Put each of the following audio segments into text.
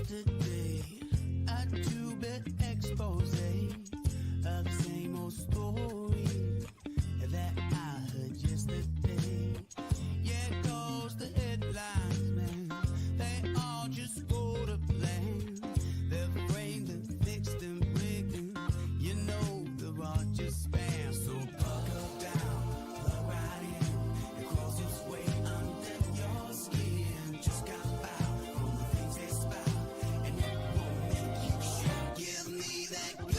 yesterday. A two-bit expose of the same old story that I heard yesterday. Yeah, it goes the headlines, man. They all just go to plan. They're framed and fixed and rigged. You know they're all just spam. So buckle down, plug right in. It crawls its way under your skin. Just got foul from the things they spout, and it won't make you shout. Give me that good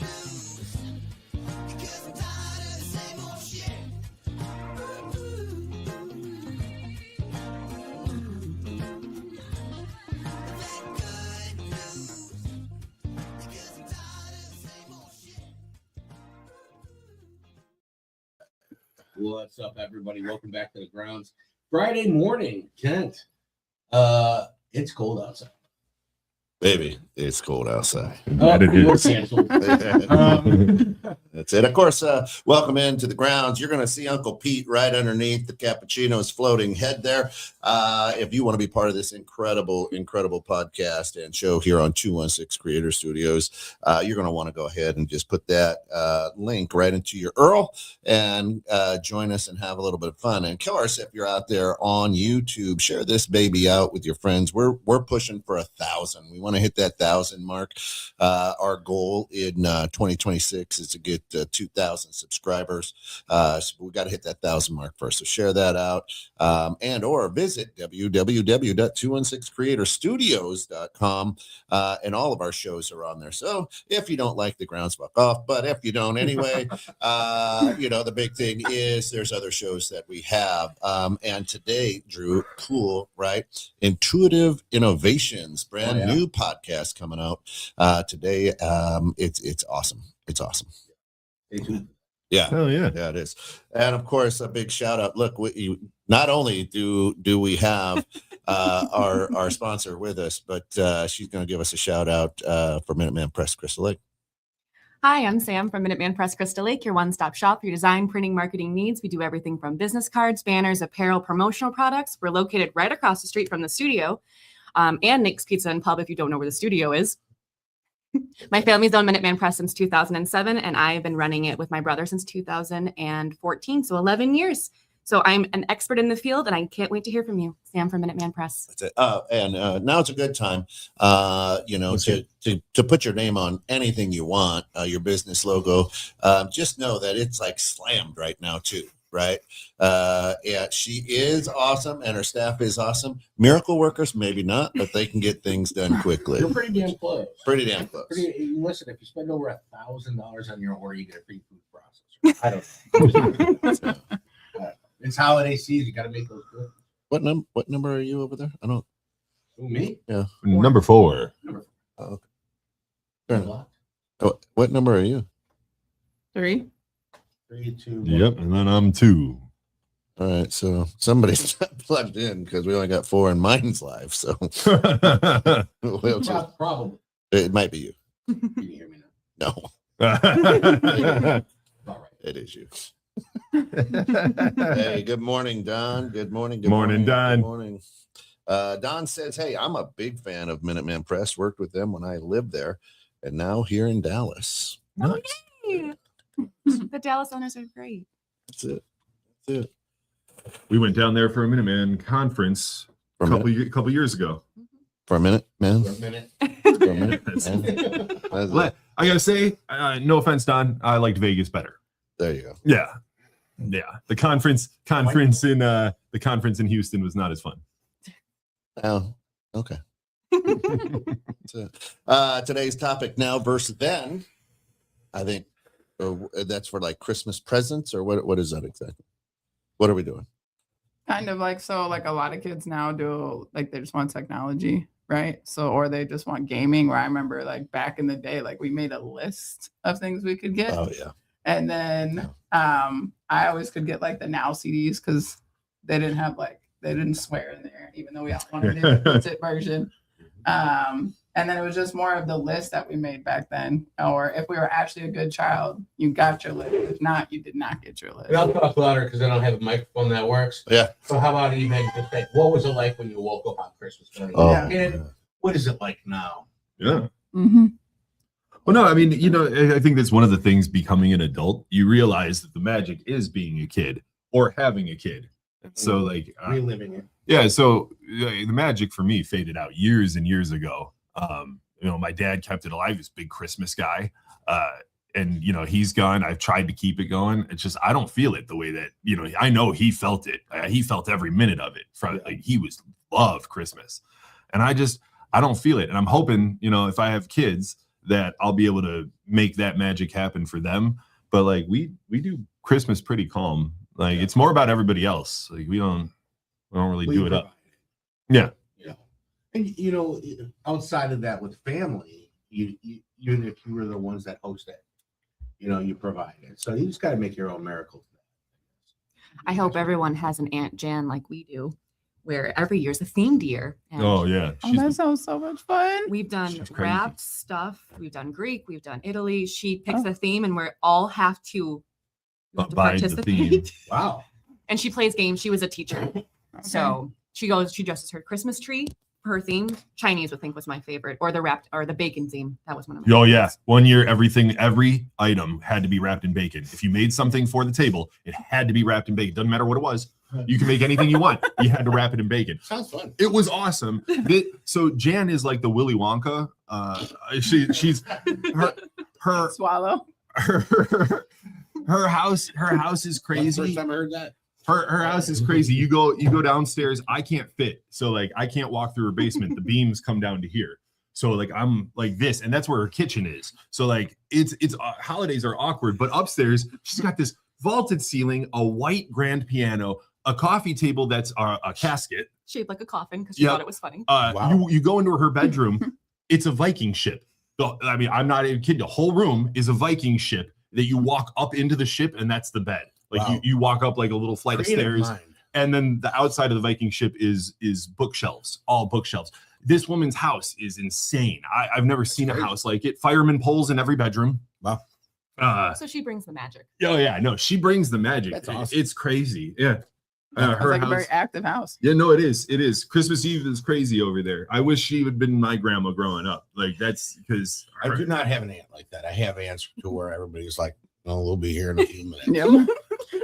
news, because I'm tired of the same old shit. That good news, because I'm tired of the same old shit. What's up, everybody? Welcome back to the grounds. Friday morning, Kent. It's cold outside. Baby, it's cold outside. Oh, it you're is. canceled. That's it. Of course, welcome into the grounds. You're going to see Uncle Pete right underneath the cappuccino's floating head there. If you want to be part of this incredible podcast and show here on 216 Creator Studios, you're going to want to go ahead and just put that link right into your URL and join us and have a little bit of fun. And of course, if you're out there on YouTube, share this baby out with your friends. We're pushing for 1,000. We want to hit that 1,000 mark. Our goal in 2026 is to get 2,000 subscribers. So we got to hit that 1,000 mark first. So share that out, and or visit www.216creatorstudios.com, and all of our shows are on there. So if you don't like the grounds, fuck off. But if you don't anyway, the big thing is there's other shows that we have. And today, Drew, cool, right? Intuitive Innovations, brand new podcast coming out today. It's awesome. It's awesome. Yeah. Oh yeah. Yeah, it is. And of course, a big shout out. Look, not only do we have our sponsor with us, but she's going to give us a shout out for Minuteman Press Crystal Lake. Hi, I'm Sam from Minuteman Press Crystal Lake, your one-stop shop for your design, printing, marketing needs. We do everything from business cards, banners, apparel, promotional products. We're located right across the street from the studio, and Nick's Pizza and Pub if you don't know where the studio is. My family's owned Minuteman Press since 2007, and I've been running it with my brother since 2014, so 11 years. So I'm an expert in the field, and I can't wait to hear from you, Sam from Minuteman Press. That's it. And now it's a good time, to put your name on anything you want, your business logo. Just know that it's like slammed right now too. Right. Yeah, she is awesome and her staff is awesome. Miracle workers, maybe not, but they can get things done quickly. You're pretty damn close. Pretty damn close. Listen, if you spend over $1,000 on your order, you get a free food processor. I don't know. It's holiday season. You got to make those good. What number are you over there? I don't. Who, me? Yeah. Number 4. Oh, okay. Fair enough. What number are you? 3. 3, 2, 1. Yep, and then I'm 2. All right, so somebody's not plugged in because we only got 4 and mine's live. So we'll just, Probably. it might be you. You can hear me now. No, All right. it is you. Hey, good morning, Don. Good morning. Good Morning, Don. Good morning. Don says, hey, I'm a big fan of Minuteman Press. Worked with them when I lived there, and now here in Dallas. Nice. Yay! The Dallas owners are great. That's it. That's it. We went down there for a Minuteman conference For a minute. couple years ago. For a minute, man. For a minute. For a minute, man. That's it. I gotta say, no offense, Don, I liked Vegas better. There you go. Yeah. The conference in Houston was not as fun. Oh, okay. That's it. Today's topic now versus then. I think that's for like Christmas presents, or what is that exactly? What are we doing? Kind of like, so like a lot of kids now do, like they just want technology, right? So, or they just want gaming, where I remember like back in the day, like we made a list of things we could get. Oh yeah. And then I always could get like the Now CDs because they didn't swear in there, even though we all wanted the version. And then it was just more of the list that we made back then. Or if we were actually a good child, you got your list. If not, you did not get your list. And I'll talk louder because I don't have a microphone that works. Yeah. So how about you maybe just say, what was it like when you woke up on Christmas morning? Oh. Yeah. And What is it like now? Yeah. Mm-hmm. Well, no, I mean, I think that's one of the things becoming an adult. You realize that the magic is being a kid or having a kid. And so, like, Reliving it. yeah, so the magic for me faded out years and years ago. My dad kept it alive. He's a big Christmas guy. And he's gone. I've tried to keep it going. It's just I don't feel it the way that I know he felt it. He felt every minute of it. Like he was loved Christmas, and I don't feel it. And I'm hoping if I have kids that I'll be able to make that magic happen for them. But like we do Christmas pretty calm. Like it's more about everybody else. Like we don't really do it up. Yeah. And outside of that with family, even if you were the ones that host it, you provide it. So you just got to make your own miracle. I hope everyone has an Aunt Jan like we do, where every year's a themed year. And Oh yeah. Oh, that sounds so much fun. we've done She's crazy. wrapped stuff. We've done Greek. We've done Italy. She picks a theme, and we all have to Abide the theme. participate. Wow. And she plays games. She was a teacher, so she dresses her Christmas tree. Her theme, Chinese would think was my favorite, or the bacon theme. That was one of my Oh yeah. favorites. One year, every item had to be wrapped in bacon. If you made something for the table, it had to be wrapped in bacon. Doesn't matter what it was. You can make anything you want. You had to wrap it in bacon. Sounds fun. It was awesome. So Jan is like the Willy Wonka. She's her Swallow. her house is crazy. First time I heard that. Her house is crazy. You go downstairs. I can't fit. So like I can't walk through her basement. The beams come down to here. So like I'm like this, and that's where her kitchen is. So like it's holidays are awkward, but upstairs she's got this vaulted ceiling, a white grand piano, a coffee table that's a casket. Shaped like a coffin because she thought it was funny. Wow. You go into her bedroom, it's a Viking ship. I mean, I'm not even kidding. The whole room is a Viking ship that you walk up into the ship, and that's the bed. Like Wow. you walk up like a little flight Creative of stairs, mind. and then the outside of the Viking ship is bookshelves, all bookshelves. This woman's house is insane. I've never seen a house like it. Fireman poles in every bedroom. Wow. So she brings the magic. Oh yeah, no, she brings the magic. That's awesome. It's crazy. Yeah. Sounds Her like a house. very active house. Yeah, no, it is. It is. Christmas Eve is crazy over there. I wish she would have been my grandma growing up. Like that's because I do not have an aunt like that. I have aunts to where everybody's like, "Oh, we'll be here in a few minutes." Yeah.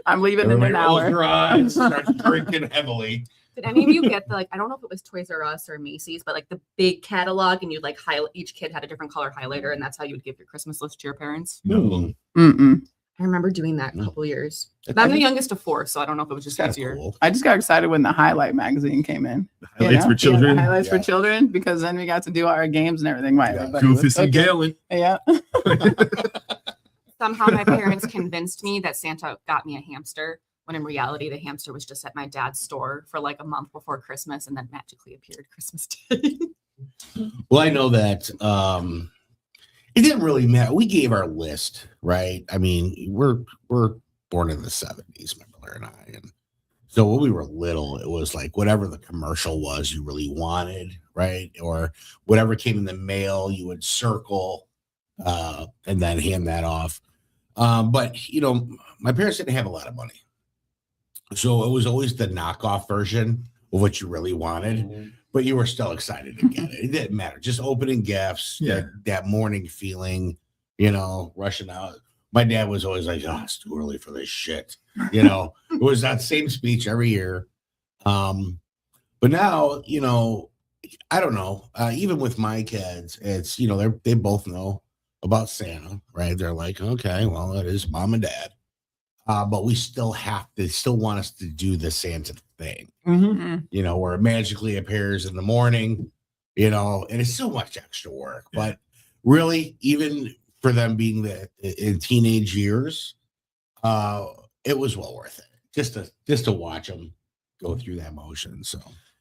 I'm leaving in Everybody an rolls hour. their eyes, starts drinking heavily. Did any of you get I don't know if it was Toys R Us or Macy's, but like the big catalog, and you'd like highlight, each kid had a different color highlighter, and that's how you would give your Christmas list to your parents. no. Mm-mm. I remember doing that a couple years. I'm the youngest of 4, so I don't know if it was just That's easier. cool. I just got excited when the Highlight magazine came in. You Highlights know? for children. Yeah, highlights for Yeah. children, because then we got to do our games and everything. Right, Yeah. everybody was Goofus and cooking. Galen. Yeah. Somehow my parents convinced me that Santa got me a hamster, when in reality the hamster was just at my dad's store for like a month before Christmas, and then magically appeared Christmas Day. Well, I know that it didn't really matter. We gave our list, right? I mean, we're born in the 70s, my brother and I, and so when we were little, it was like whatever the commercial was you really wanted, right? Or whatever came in the mail, you would circle and then hand that off. But my parents didn't have a lot of money, so it was always the knockoff version of what you really wanted. But you were still excited to get it. It didn't matter. Just opening gifts, Yeah. that morning feeling, rushing out. My dad was always like, "Oh, it's too early for this shit." It was that same speech every year. But now, I don't know. Even with my kids, it's, they both know about Santa, right? They're like, okay, well, it is mom and dad. But we still still want us to do the Santa thing. Mm. Where it magically appears in the morning, and it's so much extra work. Yeah. But really, even for them being in teenage years, it was well worth it just to watch them go through that motion. So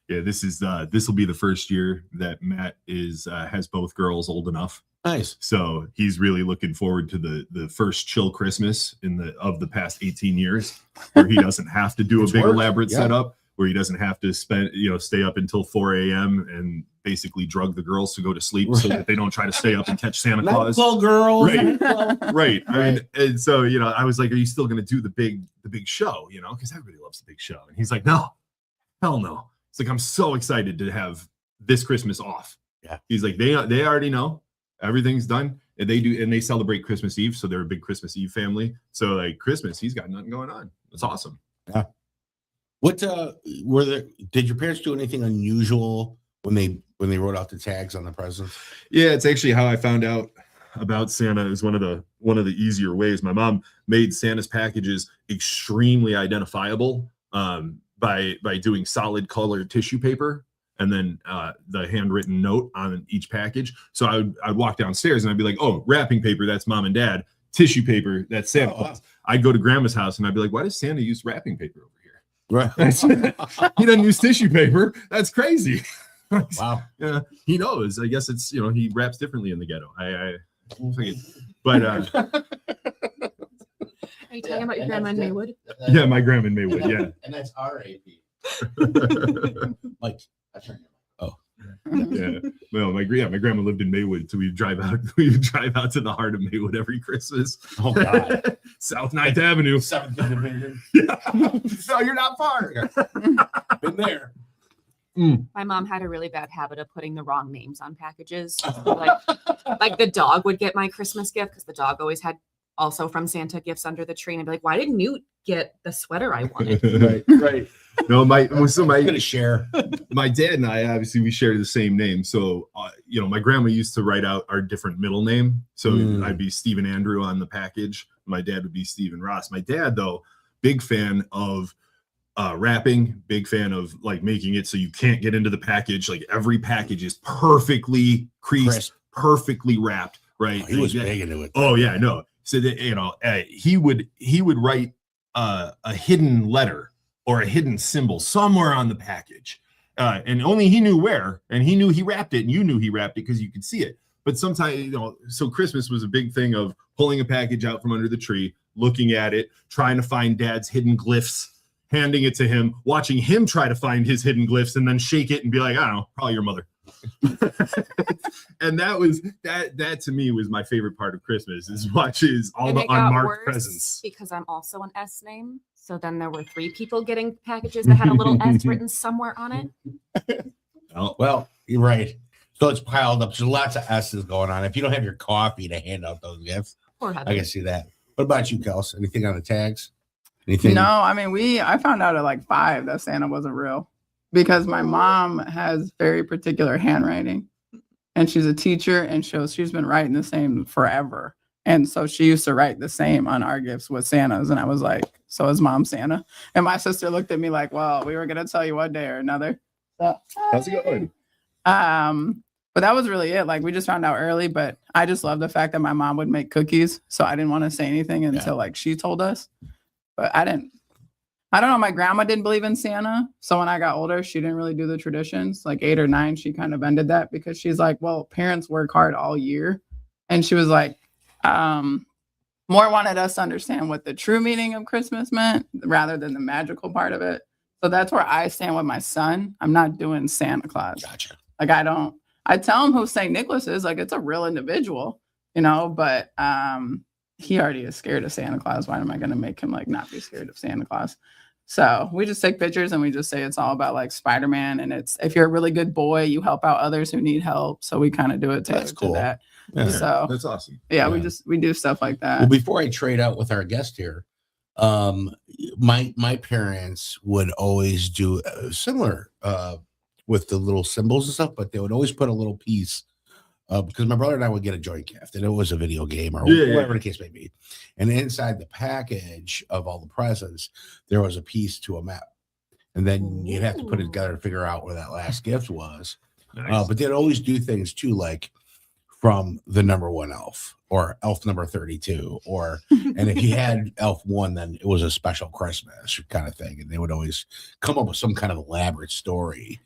Yeah, this will be the first year that Matt has both girls old enough. nice. So he's really looking forward to the first chill Christmas of the past 18 years, where he doesn't have to do a It's big work, elaborate yeah. setup, where he doesn't have to stay up until 4 a.m. and basically drug the girls to go to sleep so that they don't try to stay up and catch Santa Claus. Nightclub girls. Right. Right. I mean, Right. and so, I was like, are you still going to do the big show? Because everybody loves the big show. And he's like, no, hell no. It's like, I'm so excited to have this Christmas off. Yeah. He's like, they already know everything's done. And they celebrate Christmas Eve. So they're a big Christmas Eve family. So like Christmas, he's got nothing going on. It's awesome. Yeah. What did your parents do anything unusual when they wrote out the tags on the presents? Yeah, it's actually how I found out about Santa. Is one of the easier ways. My mom made Santa's packages extremely identifiable by doing solid colored tissue paper and then the handwritten note on each package. So I'd walk downstairs and I'd be like, oh, wrapping paper, that's mom and dad. Tissue paper, that's Santa Claus. I'd go to grandma's house and I'd be like, why does Santa use wrapping paper over here? Right. He doesn't use tissue paper. That's crazy. Wow. Yeah, he knows. I guess it's, he wraps differently in the ghetto. But Are you talking about your grandma in Maywood? yeah, my grandma in Maywood. Yeah. And that's our AP. Like, Yeah. Well, my grandma lived in Maywood, so we would drive out to the heart of Maywood every Christmas. oh God. South 9th Avenue. 7th Division. Yeah. No, you're not far. Been there. My mom had a really bad habit of putting the wrong names on packages. Like the dog would get my Christmas gift because the dog always had also from Santa gifts under the tree. And I'd be like, why didn't Newt get the sweater I wanted? Right. No, my Gonna share. my dad and I, obviously we share the same name. So, my grandma used to write out our different middle name. So I'd be Stephen Andrew on the package. My dad would be Stephen Ross. My dad, though, big fan of wrapping, big fan of like making it so you can't get into the package. Like every package is perfectly creased, perfectly wrapped. Right. Oh, he was big into it. Oh yeah, no. So that he would write a hidden letter or a hidden symbol somewhere on the package, and only he knew where, and he knew he wrapped it, and you knew he wrapped it because you could see it. But sometimes, so Christmas was a big thing of pulling a package out from under the tree, looking at it, trying to find Dad's hidden glyphs, handing it to him, watching him try to find his hidden glyphs, and then shake it and be like, I don't know, probably your mother. And that to me was my favorite part of Christmas is watches all And the it got unmarked worse presents. because I'm also an S name. So then there were 3 people getting packages that had a little S written somewhere on it. Well, you're right. So it's piled up. There's lots of S's going on. If you don't have your coffee to hand out those gifts, Poor Heather. I can see that. What about you, Kels? Anything on the tags? Anything? No, I mean, I found out at like 5 that Santa wasn't real because my mom has very particular handwriting and she's a teacher and she's been writing the same forever. And so she used to write the same on our gifts with Santa's. And I was like, so is mom Santa? And my sister looked at me like, well, we were going to tell you one day or another. So, How's it going? but that was really it. Like we just found out early, but I just love the fact that my mom would make cookies. So I didn't want to say anything until like she told us, but I don't know. My grandma didn't believe in Santa. So when I got older, she didn't really do the traditions. Like 8 or 9, she kind of ended that because she's like, well, parents work hard all year. And she was like, more wanted us to understand what the true meaning of Christmas meant rather than the magical part of it. So that's where I stand with my son. I'm not doing Santa Claus. Gotcha. Like I tell him who St. Nicholas is, like it's a real individual, but he already is scared of Santa Claus. Why am I going to make him like not be scared of Santa Claus? So we just take pictures and we just say it's all about like Spider-Man. And it's, if you're a really good boy, you help out others who need help. So we kind of do it That's cool. to that. Yeah. So That's awesome. yeah, we do stuff like that. Well, before I trade out with our guest here, my parents would always do similar with the little symbols and stuff, but they would always put a little piece because my brother and I would get a joint gift, and it was a video game or whatever the case may be. And inside the package of all the presents, there was a piece to a map, and then you'd have to put it together and figure out where that last gift was. Nice. But they'd always do things too, like from the number 1 elf or elf number 32, and if you had elf 1, then it was a special Christmas kind of thing. And they would always come up with some kind of elaborate story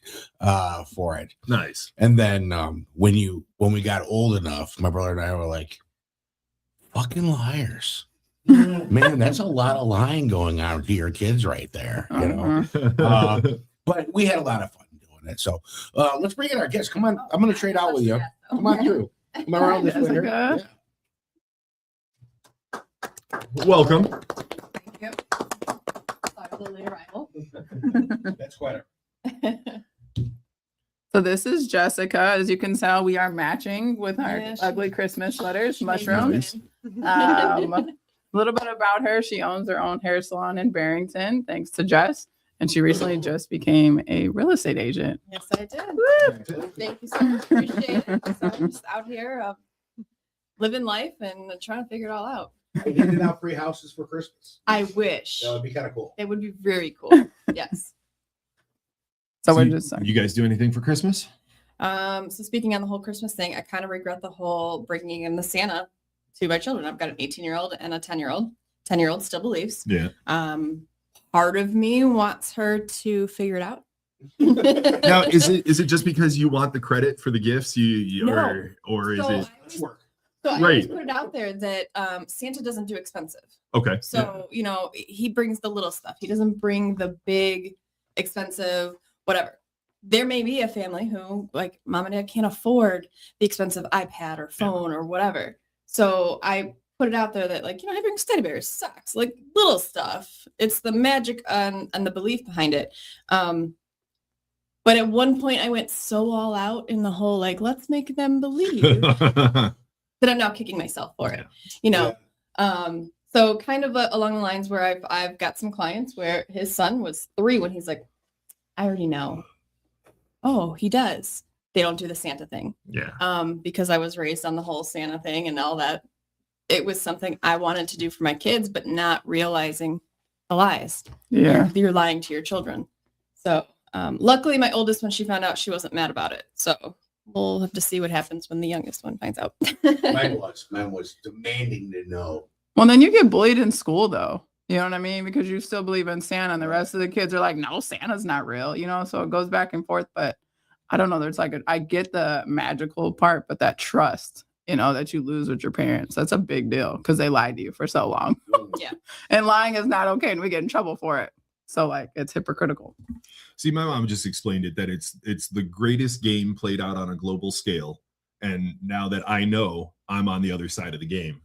for it. Nice. And then when we got old enough, my brother and I were like, fucking liars. Man, that's a lot of lying going on to your kids right there. But we had a lot of fun doing it. So let's bring in our guests. Come on. I'm going to trade out with you. Come on through. Come around this way here. Yeah. Welcome. Thank you. Sorry, the late arrival. That's quite So So this is Jessica. As you can tell, we are matching with our Yeah, ugly Christmas letters, She made mushrooms. it. A little bit about her. She owns her own hair salon in Barrington, thanks to Jess. And she recently just became a real estate agent. Yes, I did. Thank you so much. Appreciate it. So I'm just out here living life and trying to figure it all out. I handed out free houses for Christmas. I wish. That would be kind of cool. It would be very cool. Yes. So we're you, just you guys do anything for Christmas? So speaking on the whole Christmas thing, I kind of regret the whole bringing in the Santa to my children. I've got an 18-year-old and a 10-year-old. 10-year-old still believes. Yeah. Part of me wants her to figure it out. Now, is it just because you want the credit for the gifts, No. or is So it I always Right. put it out there that Santa doesn't do expensive. okay? So, you know, he brings the little stuff. He doesn't bring the big, expensive, whatever. There may be a family who, like, mom and dad can't afford the expensive iPad or phone or whatever. So I put it out there that, like, you know, he brings teddy bears, socks, like little stuff. It's the magic and the belief behind it. But at one point I went so all out in the whole, like, let's make them believe that I'm now kicking myself for it, you know? So kind of along the lines where I've got some clients where his son was 3 when he's like, I already know. Oh, he does. They don't do the Santa thing. Yeah. Because I was raised on the whole Santa thing and all that. It was something I wanted to do for my kids, but not realizing the lies. yeah. You're lying to your children. So luckily my oldest, when she found out, she wasn't mad about it. So we'll have to see what happens when the youngest one finds out. Mine was demanding to know. Well, then you get bullied in school, though. You know what I mean? Because you still believe in Santa, and the rest of the kids are like, no, Santa's not real, you know? So it goes back and forth. But I don't know. There's like, I get the magical part, but that trust, you know, that you lose with your parents, that's a big deal because they lied to you for so long. Yeah. And lying is not okay, and we get in trouble for it. So, like, it's hypocritical. See, my mom just explained it that it's the greatest game played out on a global scale, and now that I know, I'm on the other side of the game.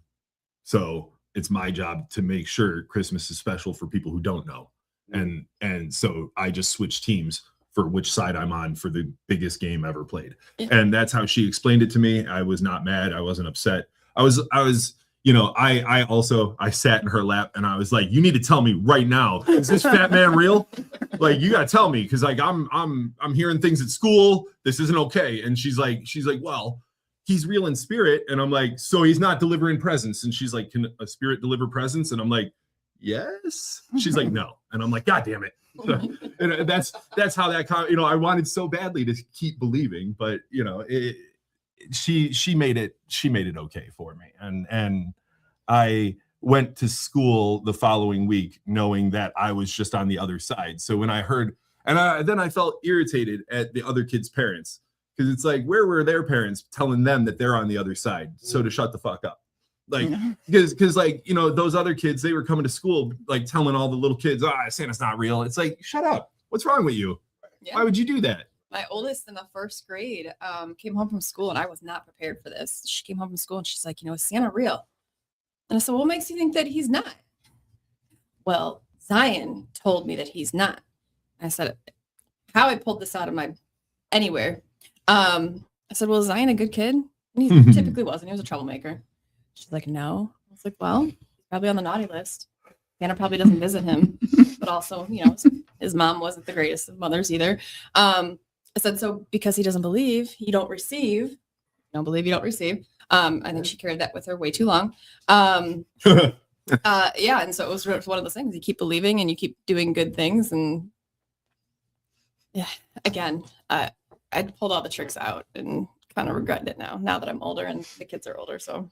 So it's my job to make sure Christmas is special for people who don't know. And so I just switch teams for which side I'm on for the biggest game ever played. Yeah. And that's how she explained it to me. I was not mad. I wasn't upset. I was, you know, I sat in her lap and I was like, you need to tell me right now, is this fat man real? Like, you gotta tell me. Cause like, I'm hearing things at school. This isn't okay. And she's like, well, he's real in spirit. And I'm like, so he's not delivering presents. And she's like, can a spirit deliver presents? And I'm like, yes. She's like, no. And I'm like, God damn it. And that's how that, you know, I wanted so badly to keep believing, but you know, she made it okay for me. And I went to school the following week knowing that I was just on the other side. So when I heard, then I felt irritated at the other kids' parents. Because it's like, where were their parents telling them that they're on the other side? So to shut the fuck up. Like, because like, you know, those other kids, they were coming to school, like telling all the little kids, Santa's not real. It's like, shut up. What's wrong with you? Yeah. Why would you do that? My oldest in the 1st grade came home from school, and I was not prepared for this. She came home from school and she's like, you know, is Santa real? And I said, what makes you think that he's not? Well, Zion told me that he's not. I said, how I pulled this out of my anywhere. I said, well, is Zion a good kid? And he typically wasn't. He was a troublemaker. She's like, no. I was like, well, he's probably on the naughty list. Santa probably doesn't visit him. But also, you know, his mom wasn't the greatest of mothers either. I said, so because he doesn't believe, you don't receive. You don't believe, you don't receive. I think she carried that with her way too long. Yeah, and so it was one of those things. You keep believing and you keep doing good things. And yeah, again, I pulled all the tricks out and kind of regret it now that I'm older and the kids are older. So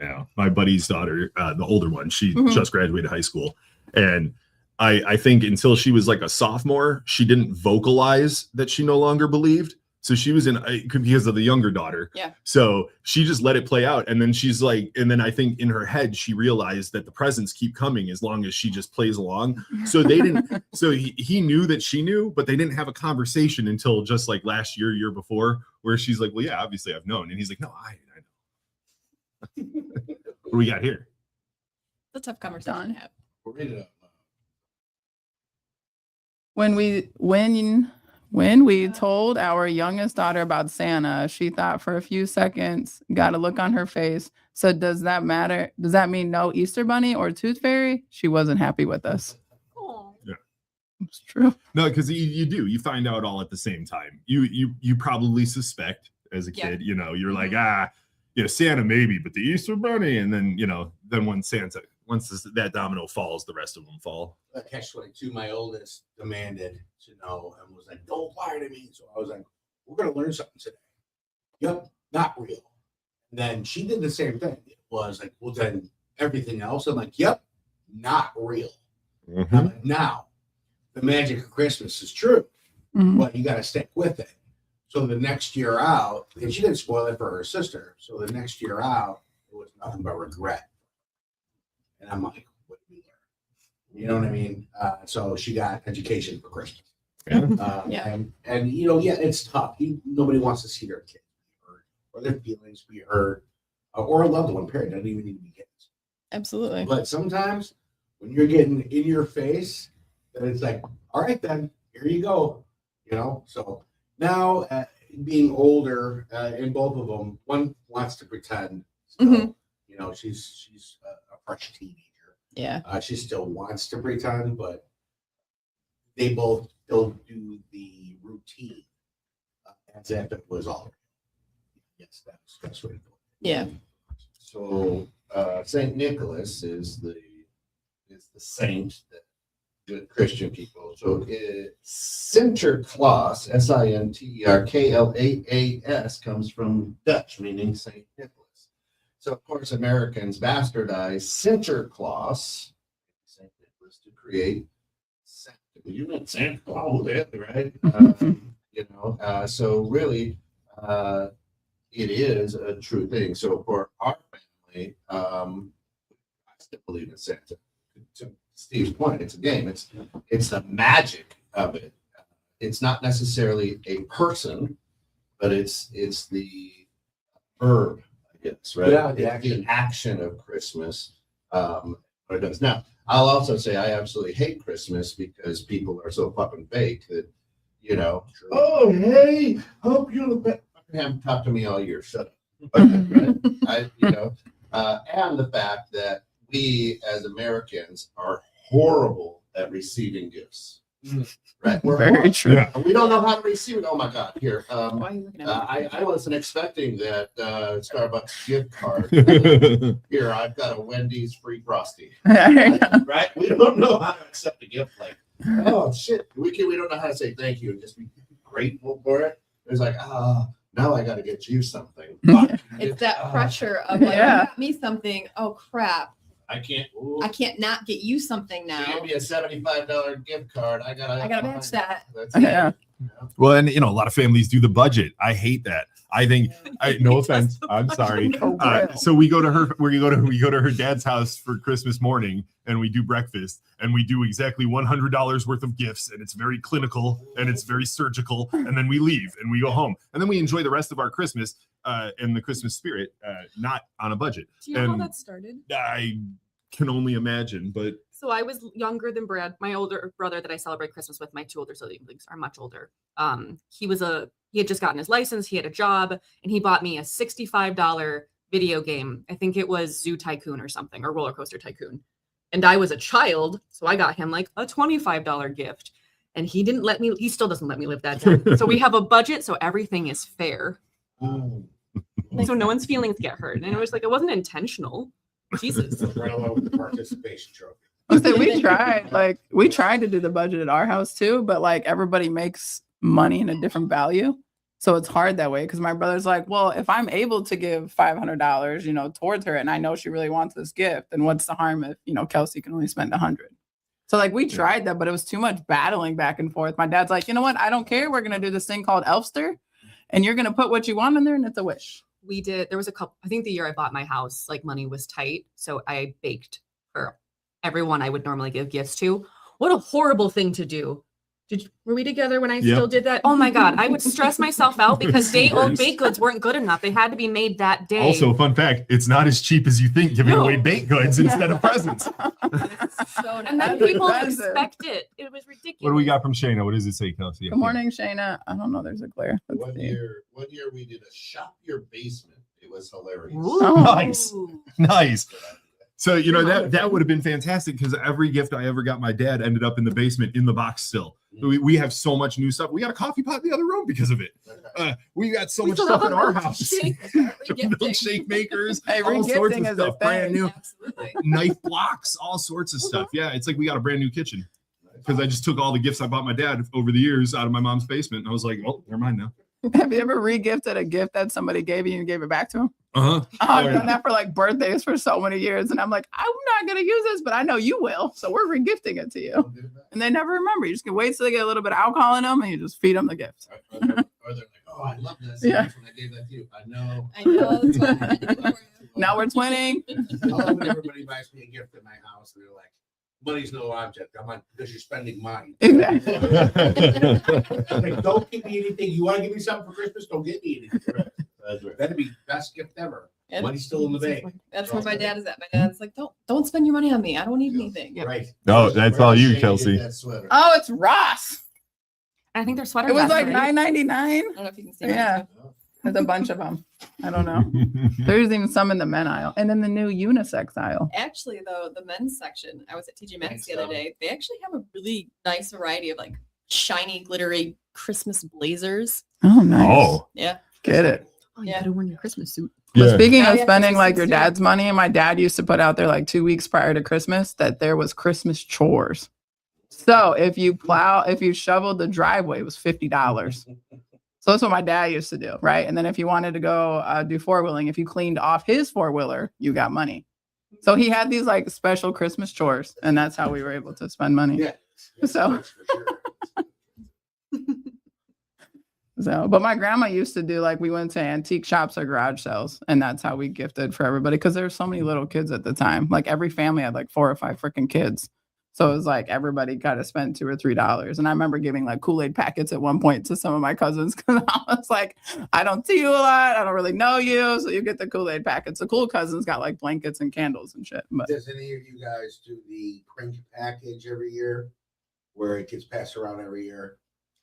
yeah, my buddy's daughter, the older one, she just graduated high school. And I think until she was like a sophomore, she didn't vocalize that she no longer believed. So she was because of the younger daughter. Yeah. So she just let it play out. And then she's like, and then I think in her head, she realized that the presents keep coming as long as she just plays along. So they didn't, so he knew that she knew, but they didn't have a conversation until just like last year before, where she's like, well, yeah, obviously I've known. And he's like, no, I know. What do we got here? It's a tough conversation to have. We're ready to. When When we told our youngest daughter about Santa, she thought for a few seconds, got a look on her face. So does that matter? Does that mean no Easter Bunny or Tooth Fairy? She wasn't happy with us. Yeah. It's true. No, because you find out all at the same time. You probably suspect as a kid, you're like, Santa maybe, but the Easter Bunny, and then then once that domino falls, the rest of them fall. Catch-22, my oldest demanded to know and was like, "Don't lie to me." So I was like, "We're gonna learn something today." Yep, not real. And then she did the same thing. It was like, "Well, then everything else." I'm like, "Yep, not real." Mm-hmm. I'm like, now the magic of Christmas is true, but you got to stick with it. So the next year out, and she didn't spoil it for her sister. So the next year out, it was nothing but regret. And I'm like, what did we learn? You know what I mean? So she got education for Christmas. Yeah. And it's tough. Nobody wants to see their kids be hurt or their feelings be hurt or a loved one, period. Doesn't even need to be kids. Absolutely. But sometimes when you're getting in your face, then it's like, all right, then here you go. So now being older in both of them, one wants to pretend. Still, she's a fresh teenager. Yeah. She still wants to pretend, but they both still do the routine as if it was all. Yes, that's what it was. Yeah. So Saint Nicholas is the saint that good Christian people. So Sinterklaas, Sinterklaas, comes from Dutch, meaning Saint Nicholas. So of course Americans bastardized Sinterklaas, Saint Nicholas, to create Santa. You meant Santa Claus, right? So really, it is a true thing. So for our family, I still believe in Santa. To Steve's point, it's a game. It's the magic of it. It's not necessarily a person, but it's the verb, I guess, right? Yeah, the action of Christmas. What it does. Now, I'll also say I absolutely hate Christmas because people are so fucking fake that, oh hey, hope you're the best. You haven't talked to me all year. Shut up. Right? And the fact that we as Americans are horrible at receiving gifts. Right? We're Very true. Yeah. We don't know how to receive it. Oh my God! Here, Why are you looking at me? I wasn't expecting that Starbucks gift card. Here, I've got a Wendy's free frosty. Right? We don't know how to accept a gift like, oh shit, we don't know how to say thank you and just be grateful for it. It's like, now I got to get you something. It's that pressure of like, you got me something. Oh crap! I can't not get you something now. give me a $75 gift card. I gotta match that. That's it. Yeah. Well, and a lot of families do the budget. I hate that. I think no offense. I'm sorry. So we go to her dad's house for Christmas morning and we do breakfast and we do exactly $100 worth of gifts and it's very clinical and it's very surgical and then we leave and we go home and then we enjoy the rest of our Christmas and the Christmas spirit, not on a budget. Do you know how that started? I can only imagine, but So I was younger than Brad, my older brother that I celebrate Christmas with. My two older siblings are much older. He had just gotten his license. He had a job and he bought me a $65 video game. I think it was Zoo Tycoon or something, or Roller Coaster Tycoon. And I was a child. So I got him like a $25 gift and he still doesn't let me live that down. So we have a budget. So everything is fair. So no one's feelings get hurt. And it was like, it wasn't intentional. Jesus. Right along with the participation trophy. We tried to do the budget at our house too, but like everybody makes money in a different value. So it's hard that way because my brother's like, well, if I'm able to give $500, towards her and I know she really wants this gift, then what's the harm if, Kelsey can only spend $100? So like we tried that, but it was too much battling back and forth. My dad's like, you know what? I don't care. We're going to do this thing called Elfster and you're going to put what you want in there and it's a wish. There was a couple, I think the year I bought my house, like money was tight. So I baked for everyone I would normally give gifts to. What a horrible thing to do. Were we together when I still did that? Oh my God. I would stress myself out because day-old baked goods weren't good enough. They had to be made that day. Also, fun fact, it's not as cheap as you think giving away baked goods instead of presents. And then people expect it. It was ridiculous. What do we got from Shayna? What does it say, Kelsey? Good morning, Shayna. I don't know. There's a glare. One year we did a shop your basement. It was hilarious. Oh. Nice. So, that would have been fantastic because every gift I ever got my dad ended up in the basement in the box still. We have so much new stuff. We got a coffee pot in the other room because of it. We got so much stuff in our house. Milkshake makers, all sorts of stuff, brand new. Absolutely. Knife blocks, all sorts of stuff. Yeah, it's like we got a brand new kitchen because I just took all the gifts I bought my dad over the years out of my mom's basement. And I was like, oh, they're mine now. Have you ever re-gifted a gift that somebody gave you and you gave it back to them? Uh-huh. I've done that for like birthdays for so many years. And I'm like, I'm not going to use this, but I know you will. So we're re-gifting it to you. And they never remember. You just can wait till they get a little bit of alcohol in them and you just feed them the gift. Or they're like, oh, I love this. Yeah. When I gave that to you. I know. That's what I had to do for you. Now we're twinning. I love when everybody buys me a gift at my house and they're like, money's no object. I'm like, because you're spending mine. Exactly. Like, don't give me anything. You want to give me something for Christmas? Don't give me anything. That'd be best gift ever. And Money's still in the bank. That's where my dad is at. My dad's like, don't spend your money on me. I don't need anything. Yep. Right. No, that's all you, Kelsey. Oh, it's Ross. I think their sweater. It was like right? $9.99. I don't know if you can see. Yeah. There's a bunch of them. I don't know. There's even some in the men aisle and in the new unisex aisle. Actually, though, the men's section, I was at TJ Maxx Thanks, the other Tom. day. They actually have a really nice variety of like shiny, glittery Christmas blazers. Oh, nice. Oh, Yeah. Get it. Oh, you Yeah. could have worn your Christmas suit. But yeah. speaking Oh, of yeah, spending like Christmas your too. dad's money, my dad used to put out there like 2 weeks prior to Christmas that there was Christmas chores. So if you shoveled the driveway, it was $50. So that's what my dad used to do, right? And then if you wanted to go do four-wheeling, if you cleaned off his four-wheeler, you got money. So he had these like special Christmas chores, and that's how we were able to spend money. Yeah. So- So, but my grandma used to do like we went to antique shops or garage sales, and that's how we gifted for everybody because there were so many little kids at the time. Like every family had like 4 or 5 freaking kids. So it was like everybody got to spend $2 or $3. And I remember giving like Kool-Aid packets at one point to some of my cousins because I was like, I don't see you a lot. I don't really know you. So you get the Kool-Aid packets. The cool cousins got like blankets and candles and shit. But Does any of you guys do the print package every year where it gets passed around every year?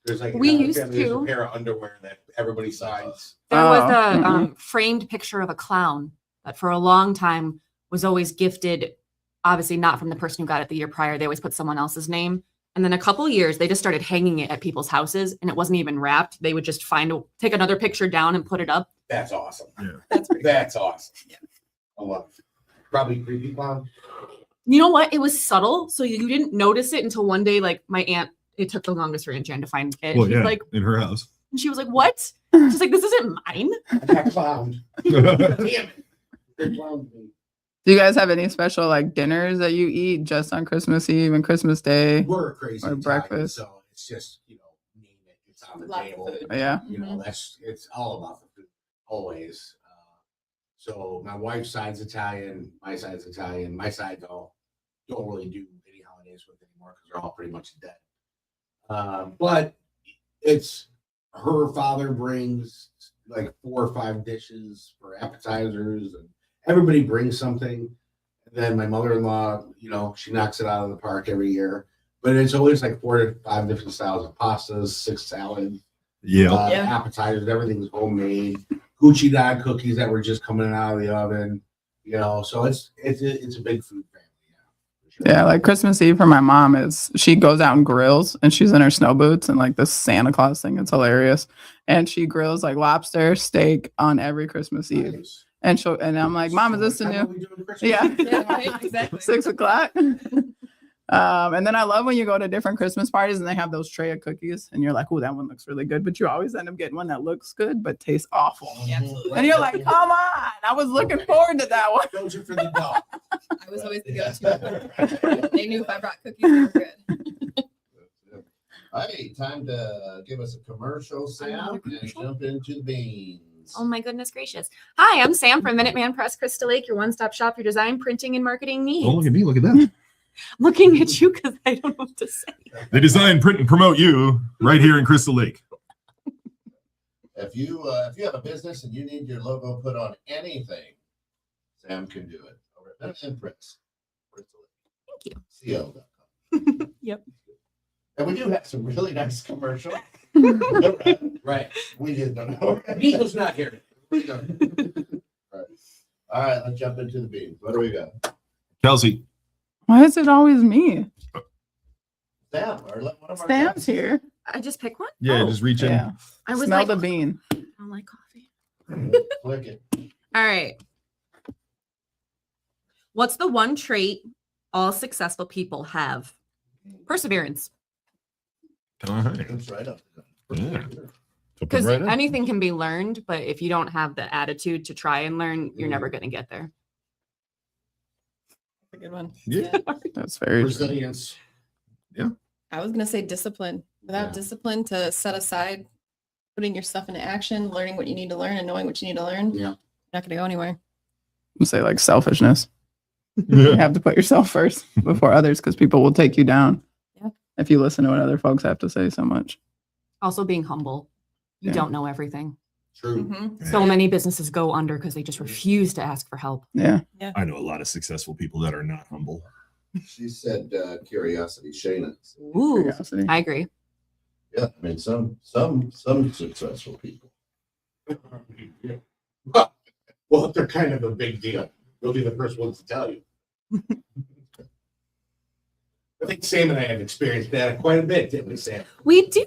There's like We another used family, there's to. a pair of underwear that everybody signs. There was Oh. a framed picture of a clown that for a long time was always gifted, obviously not from the person who got it the year prior. They always put someone else's name. And then a couple of years, they just started hanging it at people's houses and it wasn't even wrapped. They would just take another picture down and put it up. That's awesome. Yeah. That's pretty That's awesome. Yeah. I love it. Probably creepy clown. You know what? It was subtle. So you didn't notice it until one day, like my aunt, it took the longest for Aunt Jan to find it. Well, She's yeah, like, in her house. and she was like, what? She's like, this isn't mine. I got clowned. Damn it. They clowned me. do you guys have any special like dinners that you eat just on Christmas Eve and Christmas Day? We're a crazy Or Italian, breakfast. so it's just, name it. It's on the Lots of table. food. Yeah. It's all about the food, always. So my wife's side's Italian, my side's Italian. My side don't really do any holidays with anymore because they're all pretty much dead. But it's her father brings like 4 or 5 dishes for appetizers, and everybody brings something. And then my mother-in-law, she knocks it out of the park every year. But it's always like 4 to 5 different styles of pastas, 6 salads, Yeah. Yeah. appetizers. Everything's homemade. Gucci dog cookies that were just coming out of the oven. So it's a big food family. Yeah, like Christmas Eve for my mom is she goes out and grills and she's in her snow boots and like this Santa Claus thing. It's hilarious. And she grills like lobster, steak on every Christmas Eve. Nice. And I'm like, Mom, is this a What time are new? we doing Christmas? Yeah. Yeah, right, exactly. 6 o'clock. And then I love when you go to different Christmas parties and they have those tray of cookies and you're like, oh, that one looks really good. But you always end up getting one that looks good but tastes awful. Yeah, absolutely. And you're like, come on. I was looking forward to that one. Those are for the dog. I was always the go-to. They knew if I brought cookies, they were good. Hey, time to give us a commercial, Sam, Another and commercial? jump into the beans. Oh my goodness gracious. Hi, I'm Sam from Minuteman Press Crystal Lake, your one-stop shop for design, printing, and marketing needs. Oh, look at me. Look at that. looking at you because I don't know what to say. They design, print, and promote you right here in Crystal Lake. If you have a business and you need your logo put on anything, Sam can do it over at Minute Press. Thank you. CL.com. Yep. And we do have some really nice commercials. Right. We just don't know. Nico's not here. Right. All right, let's jump into the beans. What do we got? Kelsey, Why is it always me? Sam, or one of our Sam's guests. here. I just pick one. yeah, Oh, just reach in. Yeah. I was Smell like, the bean. I don't like coffee. Click it. All right. What's the one trait all successful people have? Perseverance. All right. It's right up. Yeah. Because Right in. anything can be learned, but if you don't have the attitude to try and learn, you're never going to get there. A good one. Yeah. That's very true. Resilience. I was gonna say discipline. Without Yeah. discipline to set aside putting your stuff into action, learning what you need to learn and knowing what you need to learn, Yeah. you're not gonna go anywhere. You say like selfishness. You have to put yourself first before others because people will take you down. Yeah. If you listen to what other folks have to say so much. Also being humble. You Yeah. don't know everything. True. Mhm. So many businesses go under because they just refuse to ask for help. Yeah. I know a lot of successful people that are not humble. She said curiosity, Shayna. Ooh, Curiosity. I agree. Yeah, I mean some successful people. Well, they're kind of a big deal. They'll be the first ones to tell you. I think Sam and I have experienced that quite a bit, didn't we, Sam? We do.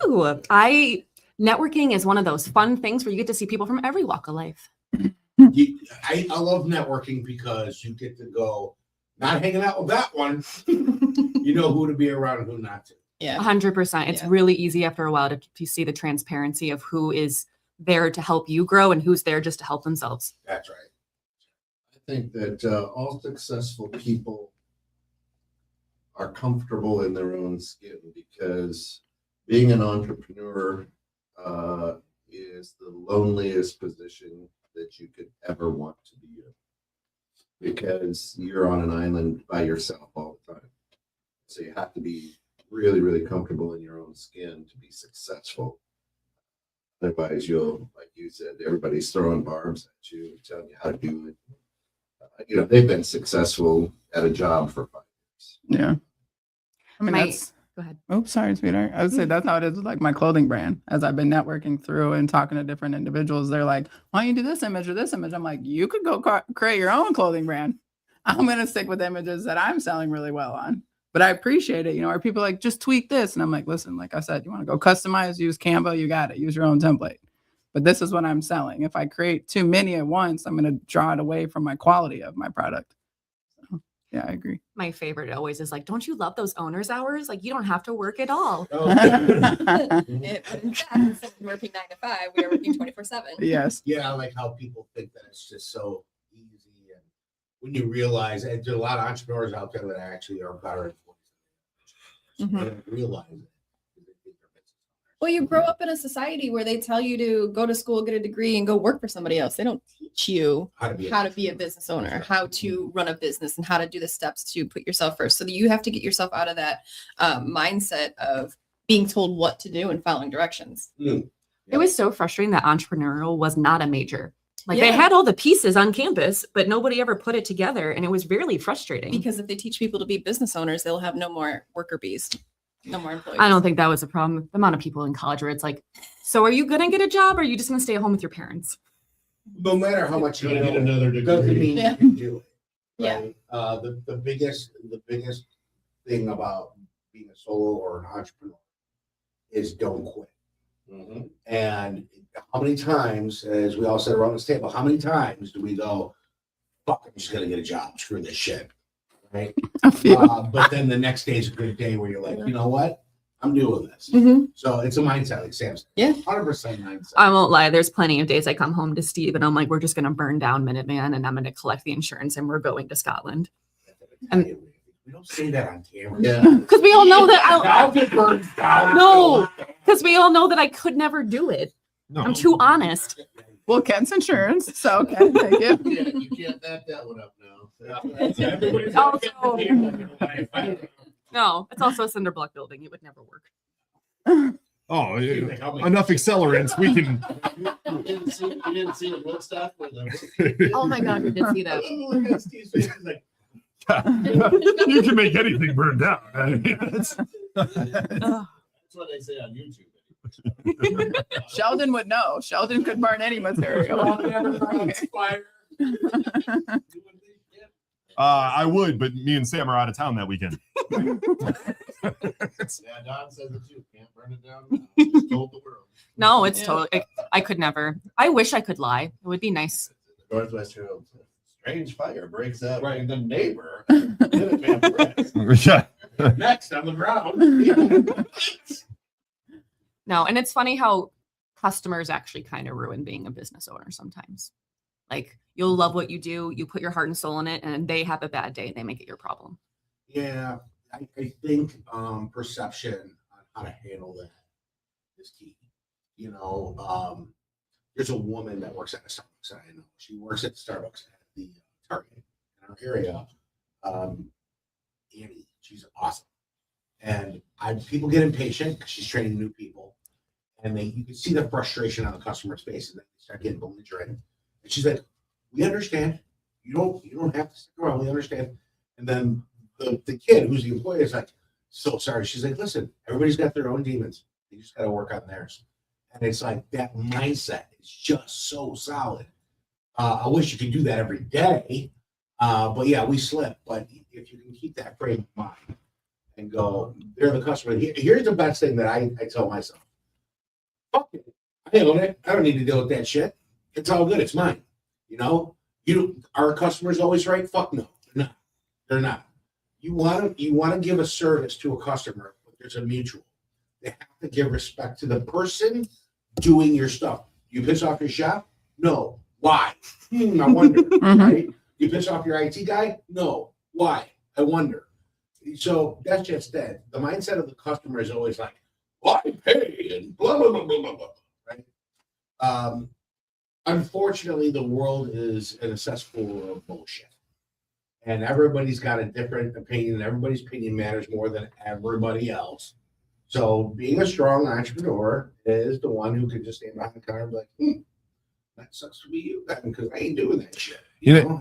Networking is one of those fun things where you get to see people from every walk of life. I love networking because you get to go, not hanging out with that one. You know who to be around and who not to. Yeah. 100%. It's Yeah. really easy after a while to see the transparency of who is there to help you grow and who's there just to help themselves. That's right. I think that all successful people are comfortable in their own skin because being an entrepreneur is the loneliest position that you could ever want to be in because you're on an island by yourself all the time. So you have to be really, really comfortable in your own skin to be successful. Otherwise, you'll, like you said, everybody's throwing barbs at you, telling you how to do it. They've been successful at a job for 5 years. Yeah. I mean, My- that's, Go ahead. oops, sorry, sweetheart. I would say that's how it is with like my clothing brand. As I've been networking through and talking to different individuals, they're like, why don't you do this image or this image? I'm like, you could go create your own clothing brand. I'm going to stick with images that I'm selling really well on. But I appreciate it. Or people like, just tweak this. And I'm like, listen, like I said, you want to go customize, use Canva, you got it. Use your own template. But this is what I'm selling. If I create too many at once, I'm going to draw it away from my quality of my product. So, yeah, I agree. My favorite always is like, don't you love those owner's hours? Like, you don't have to work at all. It, but in fact, instead of working 9 to 5, we are working 24/7. Yes. Yeah, I like how people think that it's just so easy. And when you realize, and there's a lot of entrepreneurs out there that actually are better employees. Mhm. They don't realize it. They think they're business owners. Well, you grow up in a society where they tell you to go to school, get a degree, and go work for somebody else. They don't teach you How to be a business owner, how to run a business, and how to do the steps to put yourself first. So that you have to get yourself out of that mindset of being told what to do and following directions. It was so frustrating that entrepreneurial was not a major. Like they Yeah. had all the pieces on campus, but nobody ever put it together. And it was really frustrating. Because if they teach people to be business owners, they'll have no more worker bees, no more employees. I don't think that was a problem. The amount of people in college where it's like, so are you going to get a job or are you just going to stay at home with your parents? No matter how much you Gonna get know, another doesn't degree. mean Yeah. you can do it. Yeah. Right? The biggest thing about being a solo or an entrepreneur is don't quit. Mhm. And how many times, as we all said around this table, how many times do we go, fuck, I'm just gonna get a job, screw this shit. Right? I feel But then the next day is a good day where you're like, you know what? I'm doing this. Mhm. So it's a mindset, like Sam said. Yeah. 100% mindset. I won't lie. There's plenty of days I come home to Steve and I'm like, we're just going to burn down Minuteman and I'm going to collect the insurance and we're going to Scotland. We don't say that on camera. Yeah. Because we all know that I'll get burned down. No. Because we all know that I could never do it. No. I'm too honest. well, Kent's insurance. So okay, thank you. Yeah, you can't back that one up now. It's also, no, it's also a cinder block building. It would never work. Oh, enough accelerants. We can. You didn't see the Woodstock with them. Oh my God, we did see that. Look at Steve's face. He's like, You can make anything burn down. I mean, that's what they say on YouTube. Sheldon would know. Sheldon could burn any material. I would, but me and Sam are out of town that weekend. Yeah, Don says it too. Can't burn it down. Just told the world. No, it's totally, I could never. I wish I could lie. It would be nice. Northwest Trail. Strange fire breaks out. Right. And the neighbor. Minuteman Yeah. next on the ground. No, and it's funny how customers actually kind of ruin being a business owner sometimes. Like you'll love what you do, you put your heart and soul in it, and they have a bad day and they make it your problem. Yeah, I think perception on how to handle that is key. You know, there's a woman that works at a Starbucks. I know she works at Starbucks at the Target in our area. Annie, she's awesome. And people get impatient because she's training new people, and you can see the frustration on the customer's face, and they start getting belligerent. And she's like, "We understand. You don't have to stick around. We understand." And then the kid, who's the employee, is like, "So sorry." She's like, "Listen, everybody's got their own demons. You just got to work on theirs." And it's like that mindset is just so solid. I wish you could do that every day, but yeah, we slip. But if you can keep that frame of mind and go, they're the customer. Here's the best thing that I tell myself. Fuck it. I own it. I don't need to deal with that shit. It's all good. It's mine. You know, are customers always right? Fuck no. They're not. They're not. You want to give a service to a customer, but there's a mutual. They have to give respect to the person doing your stuff. You piss off your shop? No. Why? I wonder. Right? You piss off your IT guy? No. Why? I wonder. So that's just that. The mindset of the customer is always like, well, I pay and blah, blah, blah, blah, blah, blah. Right? Unfortunately, the world is in a cesspool of bullshit. And everybody's got a different opinion. Everybody's opinion matters more than everybody else. So being a strong entrepreneur is the one who can just stand behind the counter and be like, that sucks to be you, because I ain't doing that shit. You know?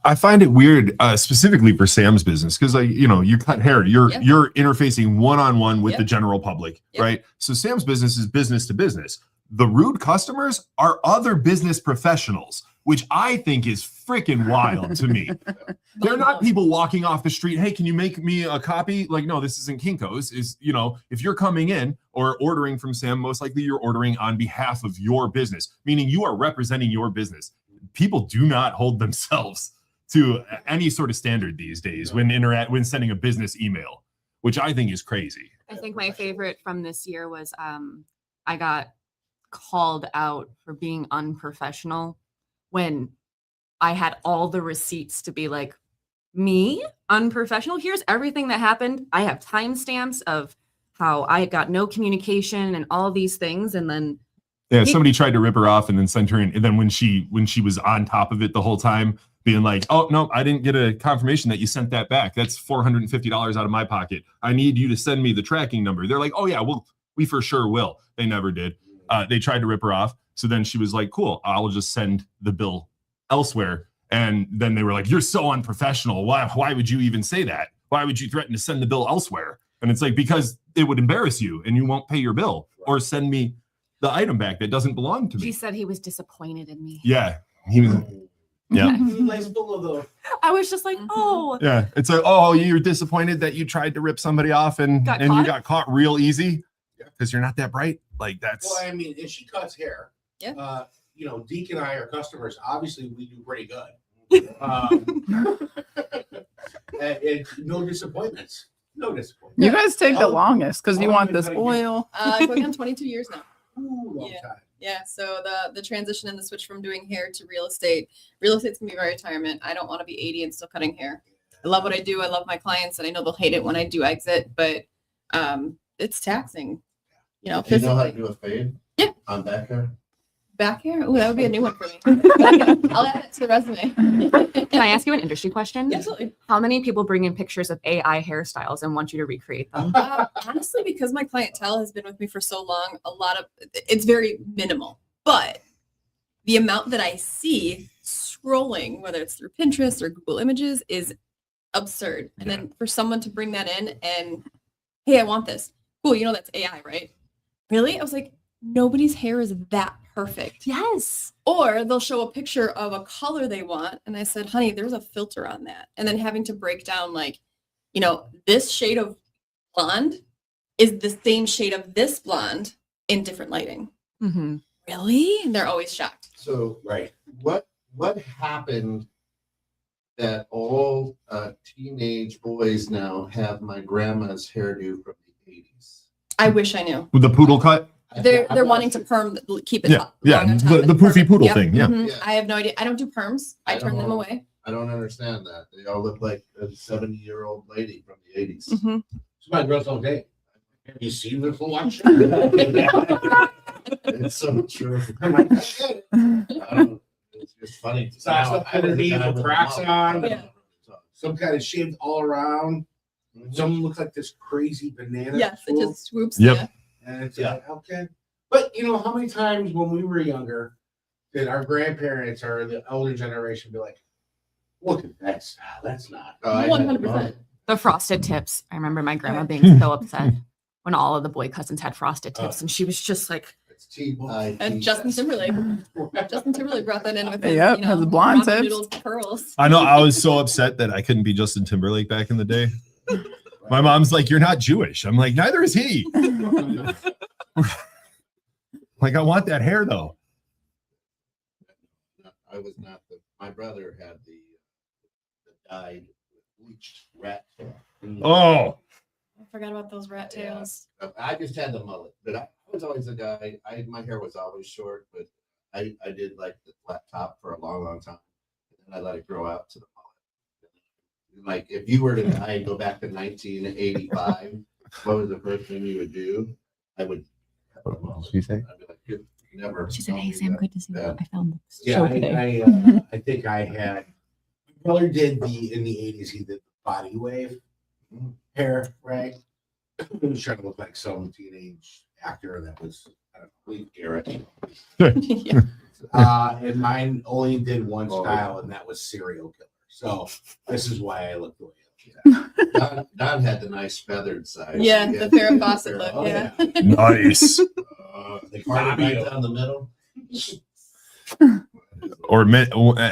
I find it weird, specifically for Sam's business, because you cut hair, you're interfacing one-on-one with the general public, right? So Sam's business is business to business. The rude customers are other business professionals, which I think is freaking wild to me. They're not people walking off the street. Hey, can you make me a copy? Like, no, this isn't Kinko's. If you're coming in or ordering from Sam, most likely you're ordering on behalf of your business, meaning you are representing your business. People do not hold themselves to any sort of standard these days when sending a business email, which I think is crazy. I think my favorite from this year was I got called out for being unprofessional when I had all the receipts to be like, me unprofessional. Here's everything that happened. I have timestamps of how I got no communication and all these things. And then somebody tried to rip her off and then sent her in. And then when she was on top of it the whole time, being like, "Oh no, I didn't get a confirmation that you sent that back. That's $450 out of my pocket. I need you to send me the tracking number." They're like, "Oh yeah, we for sure will." They never did. They tried to rip her off. So then she was like, "Cool, I'll just send the bill elsewhere." And then they were like, "You're so unprofessional. Why would you even say that? Why would you threaten to send the bill elsewhere?" And it's like, because it would embarrass you and you won't pay your bill or send me the item back that doesn't belong to me. She said he was disappointed in me. Yeah. He was. Yeah. I was just like, oh. Yeah. It's like, oh, you're disappointed that you tried to rip somebody off and you got caught real easy because you're not that bright. Like that's. Well, I mean, if she cuts hair, Deke and I are customers. Obviously, we do pretty good. And no disappointments. No disappointments. You guys take the longest because you want this oil. Going on 22 years now. Ooh, long time. Yeah, so the transition and the switch from doing hair to real estate's gonna be my retirement. I don't want to be 80 and still cutting hair. I love what I do. I love my clients, and I know they'll hate it when I do exit, but it's taxing. Do you know how to do a fade? Yeah. On back hair? Back hair? Oh, that would be a new one for me. I'll add it to the resume. Can I ask you an industry question? Absolutely. How many people bring in pictures of AI hairstyles and want you to recreate them? Honestly, because my clientele has been with me for so long, it's very minimal. But the amount that I see scrolling, whether it's through Pinterest or Google Images, is absurd. And then for someone to bring that in and, hey, I want this. Cool, that's AI, right? Really? I was like, nobody's hair is that perfect. Yes. Or they'll show a picture of a color they want. And I said, honey, there's a filter on that. And then having to break down this shade of blonde is the same shade of this blonde in different lighting. Mm-hmm. Really? And they're always shocked. So, what happened that all teenage boys now have my grandma's hairdo from the 80s? I wish I knew. With the poodle cut. They're wanting to perm, keep it Yeah, long on top the and poofy perm it. poodle Yep. thing. Yeah. Mhm. Yeah. I have no idea. I don't do perms. I turn them don't- away. I don't understand that. They all look like a 70-year-old lady from the 80s. Mhm. It's my girls all day. Have you seen this election? It's so true. I'm like, I get it. It's just funny. Socks up underneath Now, with cracks on. Yeah. Some kind of shaved all around. Some looks like this crazy banana. Yes, it swoop. just swoops. Yep. Yeah. And it's like, okay. But how many times when we were younger did our grandparents or the older generation be like, look at that style. That's not. Oh, I had 100%. The frosted tips. I remember my grandma being so upset when all of the boy cousins had frosted tips, and she was just like, It's T-bone. And Justin Timberlake. Justin Timberlake brought that in with his, Yep, has the blonde ramen tips. noodles curls. I know. I was so upset that I couldn't be Justin Timberlake back in the day. My mom's like, "You're not Jewish." I'm like, "Neither is he." Like, I want that hair though. I was not my brother had the dyed bleached rat tail. Oh, I forgot about those rat tails. I just had the mullet, but I was always a guy. My hair was always short, but I did like the flat top for a long time, and then I let it grow out to the mullet. Like if you were to die and go back to 1985, what was the first thing you would do? I would. What did she say? I'd be like, "Good, never. she said, don't "Hey do Sam, that." good to see you. Yeah. I found the Yeah, show today." I think I had. My brother did in the 80s. He did the body wave hair, right? He was trying to look like some teenage actor that was, I don't know, Garrett. Yeah. And mine only did one style, and that was serial killer. So this is why I look the way I look. Don had the nice feathered side. Yeah, the Farrah Fawcett look. Oh, Yeah. Nice. They parted right down the middle. Or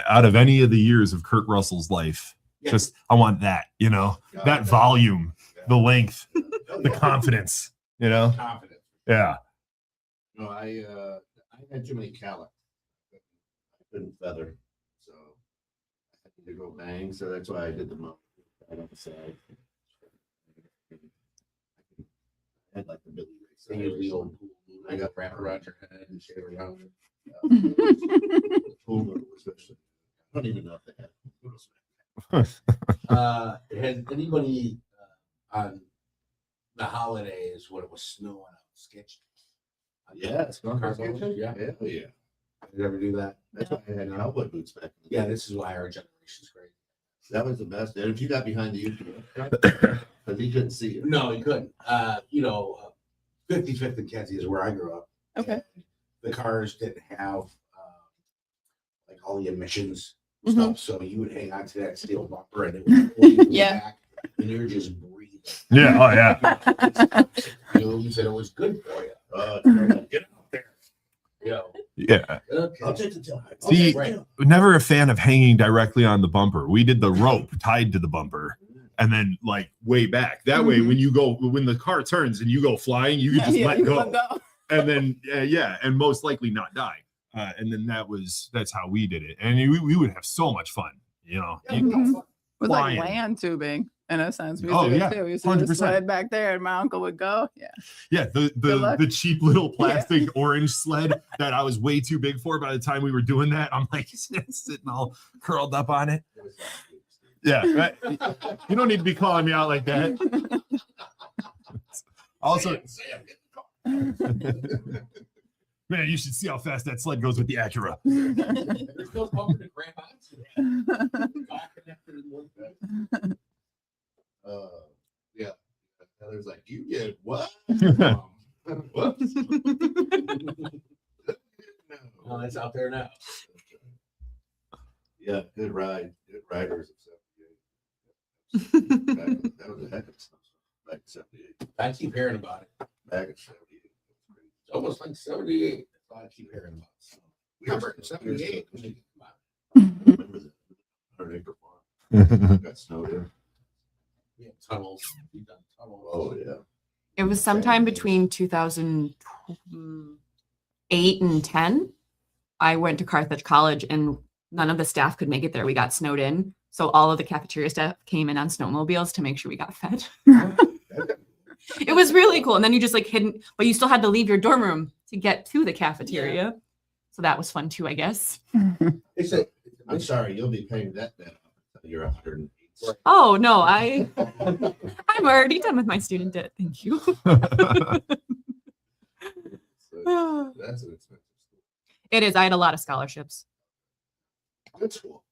out of any of the years of Kurt Russell's life, Yeah. just I want that. That volume, the length, the confidence. Confident. Yeah. No, I had too many calics. I couldn't feather, so I had to go bang. So that's why I did the mouth right on the side. I had like the Billy Ray They use the Cyrus. old I got wrap around your head and shave around it. Especially. I don't even know if they had poodles. Had anybody on the holidays when it was snowing out sketched? Yeah, it's not Car hard. sketches? Yeah, hell yeah. Did you ever do that? That's why I had cowboy boots back. in the Yeah, day. this is why our generation's great. That was the best. And if you got behind the YouTube, because he couldn't see it. No, he couldn't. 55th and Kenzie is where I grew up. Okay. The cars didn't have like all the emissions Mhm. stuff, so you would hang on to that steel bumper and it would pull you Yeah. back, and you're just breathing. Yeah. Oh, yeah. Fumes, and it was good for you. Get out there. Yeah. Okay. I'll take the tail. See, right. Never a fan of hanging directly on the bumper. We did the rope tied to the bumper and then like way back. That way, when the car turns and you go flying, you can just let go. And then and most likely not die. And then that's how we did it. And we would have so much fun. It was Flying. like land tubing in a sense. We used Oh, to do yeah, it too. We used to 100%. just sled back there and my uncle would go. Yeah. Yeah, Good luck. the cheap little plastic orange sled that I was way too big for by the time we were doing that. I'm like sitting all curled up on it. Yeah, right. You don't need to be calling me out like that. Also, Man, you should see how fast that sled goes with the Acura. They're still pumping the grandmas. All connected in one thing. Yeah. Heather's like, you did what? Whoops. No, it's out there now. Yeah, good ride. Good riders of 78. That was a heck of a snowstorm back in 78. I keep hearing about it. Back in 78. It's almost like 78. That's all I keep hearing about. So, we were in 78. Remember that 100-acre farm got snowed in. We have tunnels. We've done tunnels. Oh yeah. It was sometime between 2008 and 10. I went to Carthage College and none of the staff could make it there. We got snowed in. So all of the cafeteria staff came in on snowmobiles to make sure we got fed. It was really cool. And then you just like hidden, but you still had to leave your dorm room to get to the cafeteria. So that was fun too, I guess. I'm sorry, you'll be paying that debt up until you're 108. Oh no, I'm already done with my student debt. Thank you. So that's an expensive school. It is. I had a lot of scholarships. Good school.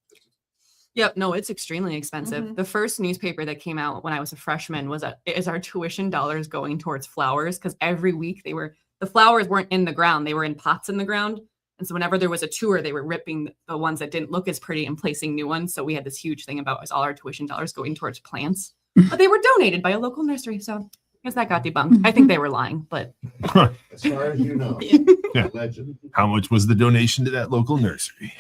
Yep. No, it's extremely expensive. Mhm. The first newspaper that came out when I was a freshman was is our tuition dollars going towards flowers? Because every week the flowers weren't in the ground. They were in pots in the ground. And so whenever there was a tour, they were ripping the ones that didn't look as pretty and placing new ones. So we had this huge thing about all our tuition dollars going towards plants. But they were donated by a local nursery. So I guess that got debunked. I think they were lying, but As far as you know, Yeah. legend. How much was the donation to that local nursery?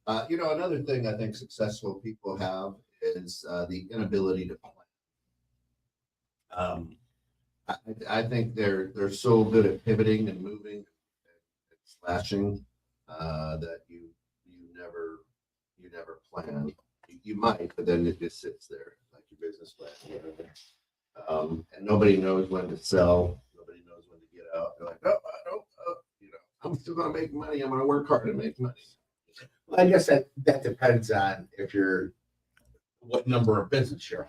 Another thing I think successful people have is the inability to plan. I think they're so good at pivoting and moving and slashing that you never plan. You might, but then it just sits there like your business plan. And nobody knows when to sell. Nobody knows when to get out. They're like, I'm still gonna make money. I'm gonna work hard to make money. Well, I guess that depends on what number of business you're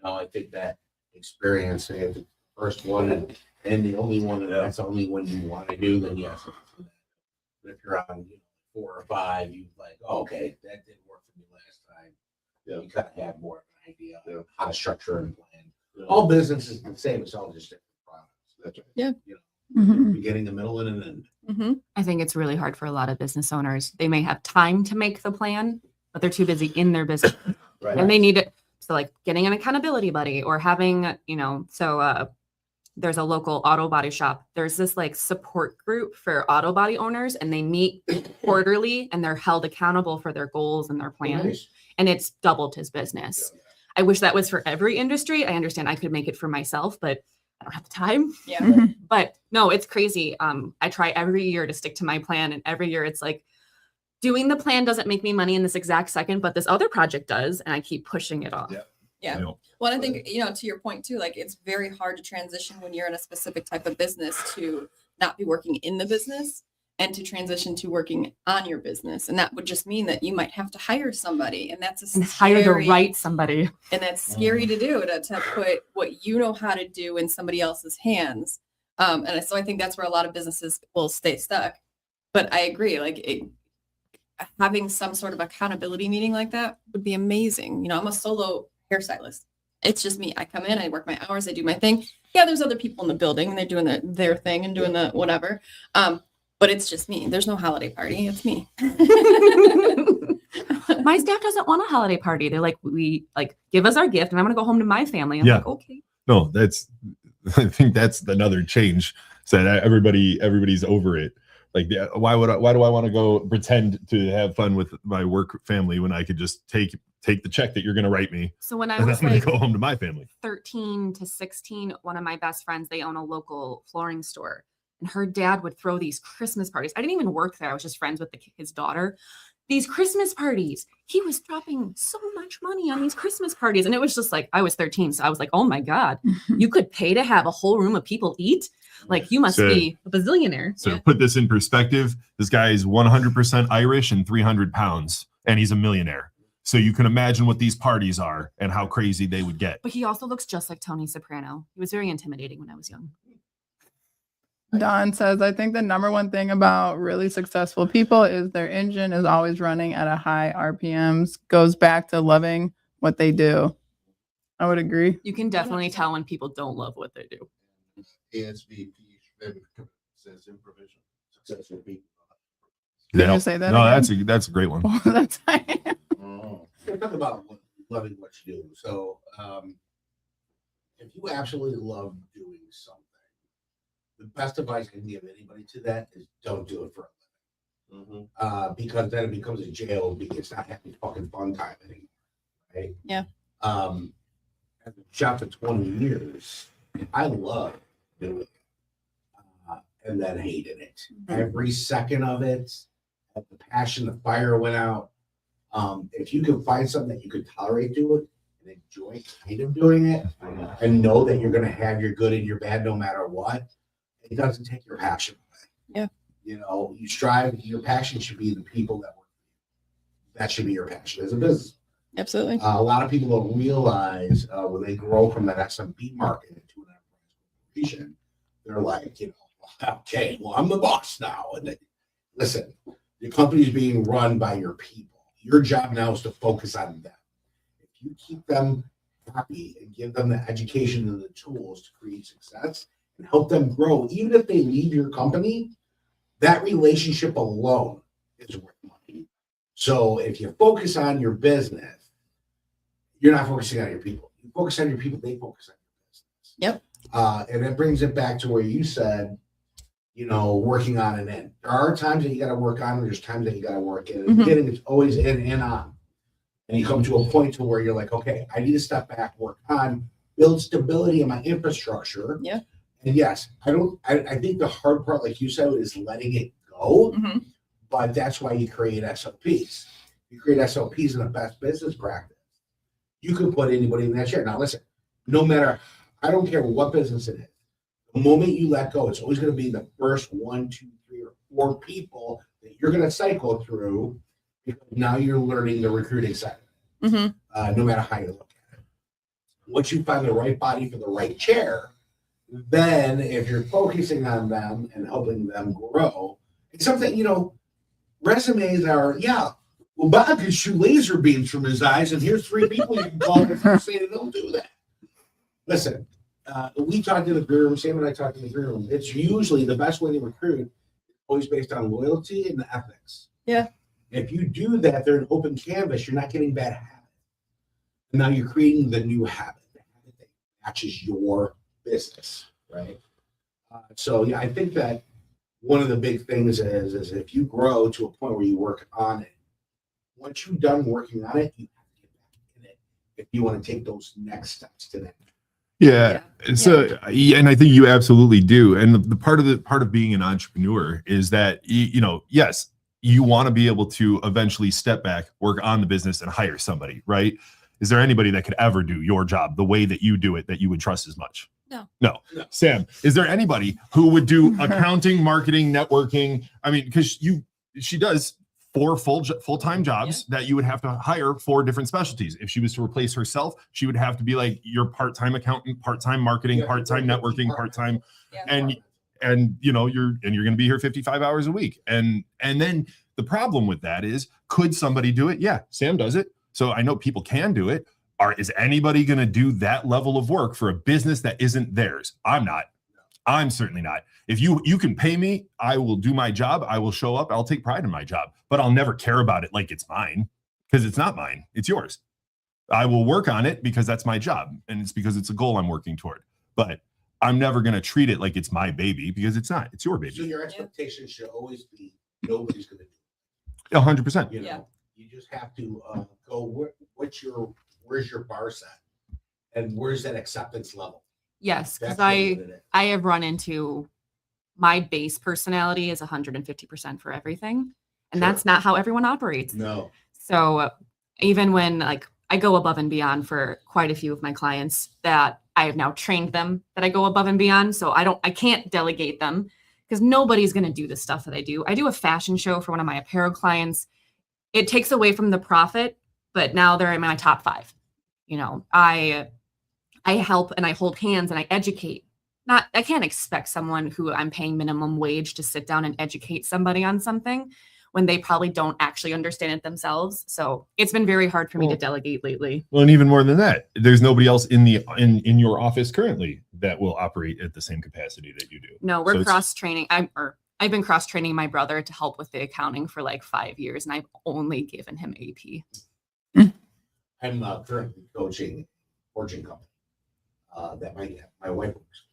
on. I think that experience, if the first one and the only one, and that's the only one you want to do, then yes. But if you're on 4 or 5, you like, okay, that didn't work for me last time. Yeah. You kind of have more of an idea Yeah. of how to structure and plan. Yeah. All business is the same. It's all just different products. That's right. Yeah. Beginning, the middle, and an end. Mm-hmm. I think it's really hard for a lot of business owners. They may have time to make the plan, but they're too busy in their business Right. and they need it. So like getting an accountability buddy or having, there's a local auto body shop. There's this like support group for auto body owners and they meet quarterly and they're held accountable for their goals and their plans. Nice. And it's doubled his business. Yeah. I wish that was for every industry. I understand I could make it for myself, but I don't have the time. Yeah. But no, it's crazy. I try every year to stick to my plan. And every year it's like doing the plan doesn't make me money in this exact second, but this other project does. And I keep pushing it off. Yeah. Yeah. Well, I think, to your point too, like it's very hard to transition when you're in a specific type of business to not be working in the business and to transition to working on your business. And that would just mean that you might have to hire somebody. And that's And hire the right somebody. And that's scary to do, to put what you know how to do in somebody else's hands. And so I think that's where a lot of businesses will stay stuck. But I agree, having some sort of accountability meeting like that would be amazing. I'm a solo hairstylist. It's just me. I come in, I work my hours, I do my thing. Yeah, there's other people in the building and they're doing their thing and doing the whatever. But it's just me. There's no holiday party. It's me. My staff doesn't want a holiday party. They're like, give us our gift and I'm going to go home to my family. I'm like, okay. No, I think that's another change. So that everybody's over it. Like, why do I want to go pretend to have fun with my work family when I could just take the check that you're going to write me? So when I And was I'm going to like go home to my family. 13 to 16, one of my best friends, they own a local flooring store. And her dad would throw these Christmas parties. I didn't even work there. I was just friends with his daughter. These Christmas parties. He was dropping so much money on these Christmas parties. And it was just like, I was 13. So I was like, oh my God, you could pay to have a whole room of people eat? Like you must be a bazillionaire. So to put this in perspective, this guy is 100% Irish and 300 pounds, and he's a millionaire. So you can imagine what these parties are and how crazy they would get. But he also looks just like Tony Soprano. He was very intimidating when I was young. Don says, I think the number one thing about really successful people is their engine is always running at a high RPMs. Goes back to loving what they do. I would agree. You can definitely tell when people don't love what they do. ASVP says improvisation. Successful people. Can you say that No, again? that's a great one. That's We're talking about loving what you do. So, if you absolutely love doing something, the best advice I can give anybody to that is don't do it for a living. Because then it becomes a jail. It's not having fucking fun time anymore, right? Yeah. I've shot for 20 years. I love doing it, and then hated it. Every second of it, the passion, the fire went out. If you can find something that you could tolerate doing and enjoy kind of doing it, and know that you're going to have your good and your bad no matter what, it doesn't take your passion away. Yeah. You know, you strive, your passion should be the people that work. That should be your passion as a business. Absolutely. A lot of people don't realize when they grow from that SMB market into an enterprise corporation, they're like, you know, okay, well, I'm the boss now. And listen, your company is being run by your people. Your job now is to focus on them. If you keep them happy and give them the education and the tools to create success and help them grow, even if they leave your company, that relationship alone is worth money. So if you focus on your business, you're not focusing on your people. You focus on your people, they focus on your business. Yep. And it brings it back to where you said, you know, working on and in. There are times that you got to work on, and there's times that you got to work in. At the beginning, it's always in and on. And you come to a point to where you're like, okay, I need to step back, work on, build stability in my infrastructure. Yeah. And yes, I think the hard part, like you said, is letting it go. But that's why you create SOPs. You create SOPs in the best business practice. You can put anybody in that chair. Now, listen, no matter, I don't care what business it is. The moment you let go, it's always going to be the first 1, 2, 3, or 4 people that you're going to cycle through, because now you're learning the recruiting side. No matter how you look at it. Once you find the right body for the right chair, then if you're focusing on them and helping them grow, it's something, you know, resumes are, well, Bob can shoot laser beams from his eyes, and here's 3 people you can call and say they don't do that. Listen, we talked in the green room, Sam and I talked in the green room. It's usually the best way to recruit, always based on loyalty and ethics. Yeah. If you do that, they're an open canvas, you're not getting bad habits. And now you're creating the new habit, the habit that matches your business, right? So yeah, I think that one of the big things is if you grow to a point where you work on it, once you're done working on it, you have to get back in it if you want to take those next steps to that. Yeah. So, and I think you absolutely do. And the part of being an entrepreneur is that, you know, yes, you want to be able to eventually step back, work on the business, and hire somebody, right? Is there anybody that could ever do your job the way that you do it that you would trust as much? No. Sam, is there anybody who would do accounting, marketing, networking? I mean, because she does 4 full-time jobs that you would have to hire 4 different specialties. If she was to replace herself, she would have to be like your part-time accountant, part-time marketing, part-time networking, part-time, and you know, you're going to be here 55 hours a week. And then the problem with that is, could somebody do it? Yeah, Sam does it. So I know people can do it. Is anybody going to do that level of work for a business that isn't theirs? I'm not. I'm certainly not. If you can pay me, I will do my job. I will show up. I'll take pride in my job, but I'll never care about it like it's mine, because it's not mine. It's yours. I will work on it because that's my job, and it's because it's a goal I'm working toward. But I'm never going to treat it like it's my baby, because it's not. It's your baby. So your expectation should always be nobody's going to do it. 100%. You know, you just have to go. Where's your bar set, and where's that acceptance level? Yes, because I have run into, my base personality is 150% for everything, and that's not how everyone operates. No. So even when, like, I go above and beyond for quite a few of my clients, that I have now trained them that I go above and beyond. So I can't delegate them, because nobody's going to do the stuff that I do. I do a fashion show for one of my apparel clients. It takes away from the profit, but now they're in my top 5. You know, I help and I hold hands and I educate I can't expect someone who I'm paying minimum wage to sit down and educate somebody on something when they probably don't actually understand it themselves. So it's been very hard for me to delegate lately. Well, and even more than that, there's nobody else in in your office currently that will operate at the same capacity that you do. No, we're cross training. I've been cross training my brother to help with the accounting for like 5 years, and I've only given him AP. I'm currently coaching a forging company that my wife works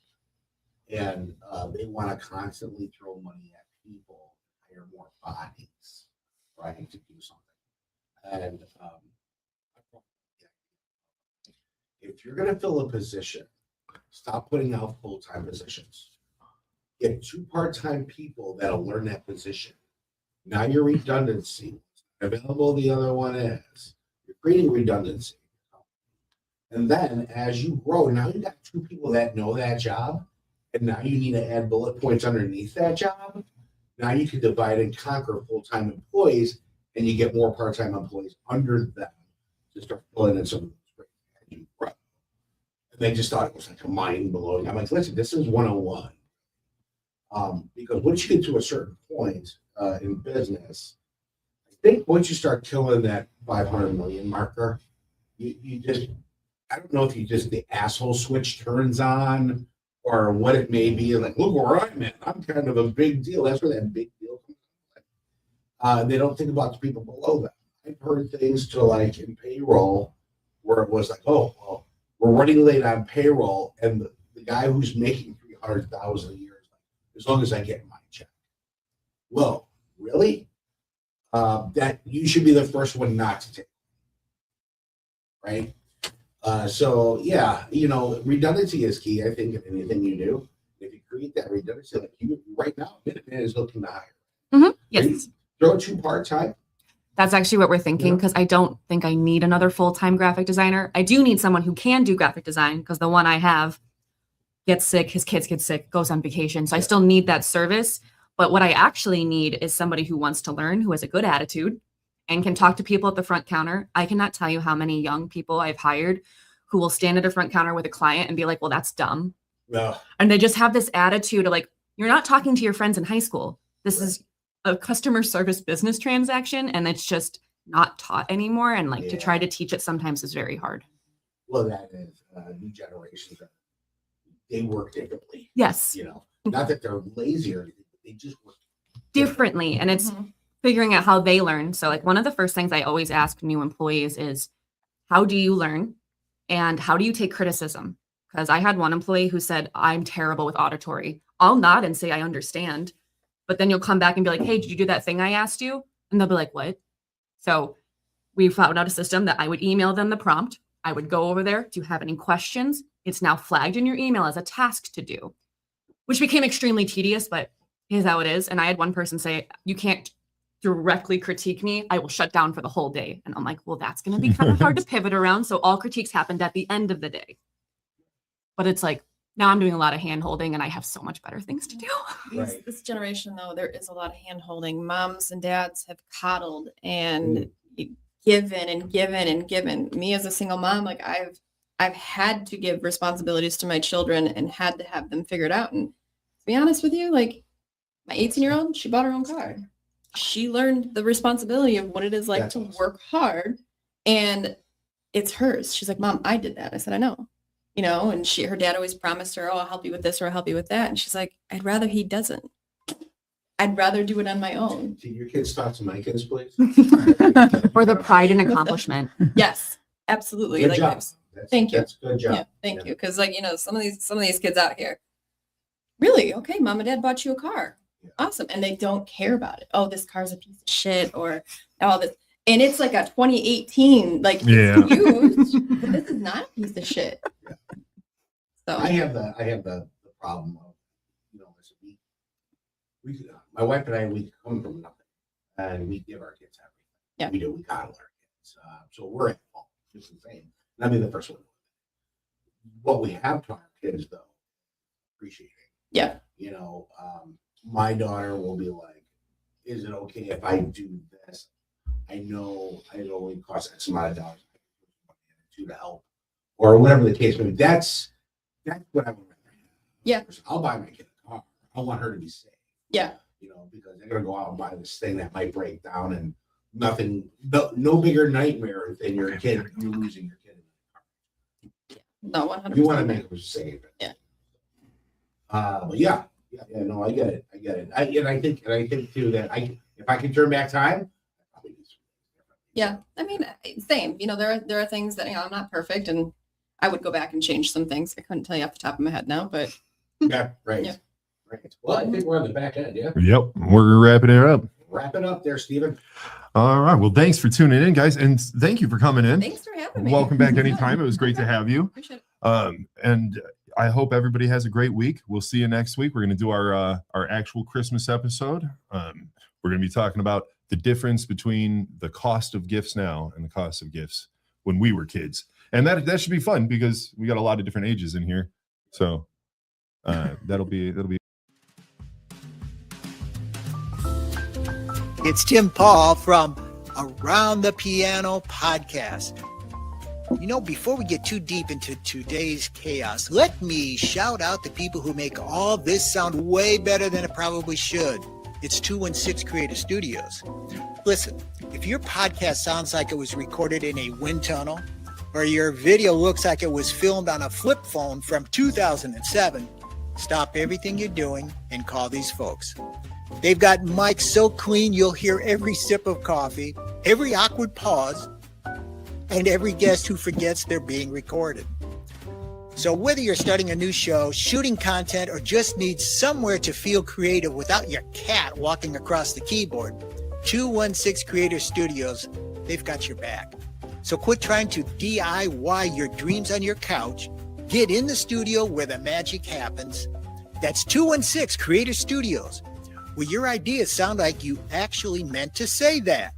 with. And they want to constantly throw money at people, hire more bodies, right, to do something. And if you're going to fill a position, stop putting out full-time positions. Get 2 part-time people that'll learn that position. Now your redundancy available, the other one is. You're creating redundancy. And then as you grow, now you got 2 people that know that job, and now you need to add bullet points underneath that job. Now you can divide and conquer full-time employees, and you get more part-time employees under them to start filling in some of those great. And they just thought it was like a mind-blowing. I'm like, listen, this is 101. Because once you get to a certain point in business, I think once you start killing that 500 million marker, you just, I don't know if the asshole switch turns on or what it may be. Like, look where I'm at. I'm kind of a big deal. That's where that big deal comes from. They don't think about the people below them. I've heard things to like in payroll where it was like, oh, well, we're running late on payroll, and the guy who's making $300,000 a year, as long as I get my check. Well, really? That you should be the first one not to take, right? So yeah, redundancy is key. I think in anything you do, if you create that redundancy, like you right now, Minuteman is looking to hire. Mm-hmm. Yes. Throw 2 part-time. That's actually what we're thinking, because I don't think I need another full-time graphic designer. I do need someone who can do graphic design, because the one I have gets sick, his kids get sick, goes on vacation. So I still need that service. But what I actually need is somebody who wants to learn, who has a good attitude and can talk to people at the front counter. I cannot tell you how many young people I've hired who will stand at a front counter with a client and be like, well, that's dumb. Yeah. And they just have this attitude of like, you're not talking to your friends in high school. This is a customer service business transaction, and it's just not taught anymore. And like to try to teach it sometimes is very hard. Well, that is new generations. They work differently. Yes. Not that they're lazy or anything, but they just work differently. And it's figuring out how they learn. So like one of the first things I always ask new employees is, how do you learn? And how do you take criticism? Because I had one employee who said, I'm terrible with auditory. I'll nod and say, I understand. But then you'll come back and be like, hey, did you do that thing I asked you? And they'll be like, what? So we found out a system that I would email them the prompt. I would go over there. Do you have any questions? It's now flagged in your email as a task to do, which became extremely tedious, but here's how it is. And I had one person say, you can't directly critique me. I will shut down for the whole day. And I'm like, well, that's going to be kind of hard to pivot around. So all critiques happened at the end of the day. But it's like, now I'm doing a lot of hand holding and I have so much better things to do. Right. This generation, though, there is a lot of hand holding. Moms and dads have coddled and given and given and given. Me as a single mom, like I've had to give responsibilities to my children and had to have them figured out. And to be honest with you, like my 18-year-old, she bought her own car. She learned the responsibility of what it is like to work hard, and it's hers. She's like, Mom, I did that. I said, I know. And her dad always promised her, oh, I'll help you with this or I'll help you with that. And she's like, I'd rather he doesn't. I'd rather do it on my own. Can your kids talk to my kids, please? Or the pride and accomplishment. Yes, absolutely. Good job. Thank you. That's a good job. Yeah, thank you. Because some of these kids out here, really, okay, Mom and Dad bought you a car. Yeah. Awesome. And they don't care about it. Oh, this car's a piece of shit, or all this. And it's like a 2018, like it's used, but this is not a piece of shit. Yeah. So I have the problem of, we my wife and I, we come from nothing, and we give our kids everything. Yeah. We do. We coddle our kids. So we're at fault. It's insane. And I'll be the first one. What we have taught our kids, though, appreciating. Yeah. My daughter will be like, is it okay if I do this? I know it only costs X amount of dollars to help, or whatever the case may be. That's what I would rather have. Yeah. I'll buy my kid a car. I want her to be safe. Yeah. You know, because they're gonna go out and buy this thing that might break down and no bigger nightmare than your kid, you losing your kid. No, 100%. You want to make them safe. Yeah. But yeah, no, I get it. I think too that if I could turn back time, I'd probably do something. Yeah. I mean, same. You know, there are things that, you know, I'm not perfect and I would go back and change some things. I couldn't tell you off the top of my head now, but Yeah, right. Yeah. Right. Well, I think we're on the back end, yeah. Yep, we're wrapping it up. Wrap it up there, Steven. All right. Well, thanks for tuning in, guys, and thank you for coming in. thanks for having me. Welcome back anytime. It was great to have you. Appreciate it. And I hope everybody has a great week. We'll see you next week. We're going to do our actual Christmas episode. We're going to be talking about the difference between the cost of gifts now and the cost of gifts when we were kids, and that should be fun because we got a lot of different ages in here. So that'll be. It's Tim Paul from Around the Piano Podcast. You know, before we get too deep into today's chaos, let me shout out the people who make all this sound way better than it probably should. It's 216 Creative Studios. Listen, if your podcast sounds like it was recorded in a wind tunnel, or your video looks like it was filmed on a flip phone from 2007, stop everything you're doing and call these folks. They've got mics so clean you'll hear every sip of coffee, every awkward pause, and every guest who forgets they're being recorded. So whether you're starting a new show, shooting content, or just need somewhere to feel creative without your cat walking across the keyboard, 216 Creative Studios, they've got your back. So quit trying to DIY your dreams on your couch. Get in the studio where the magic happens. That's 216 Creative Studios, where your ideas sound like you actually meant to say that.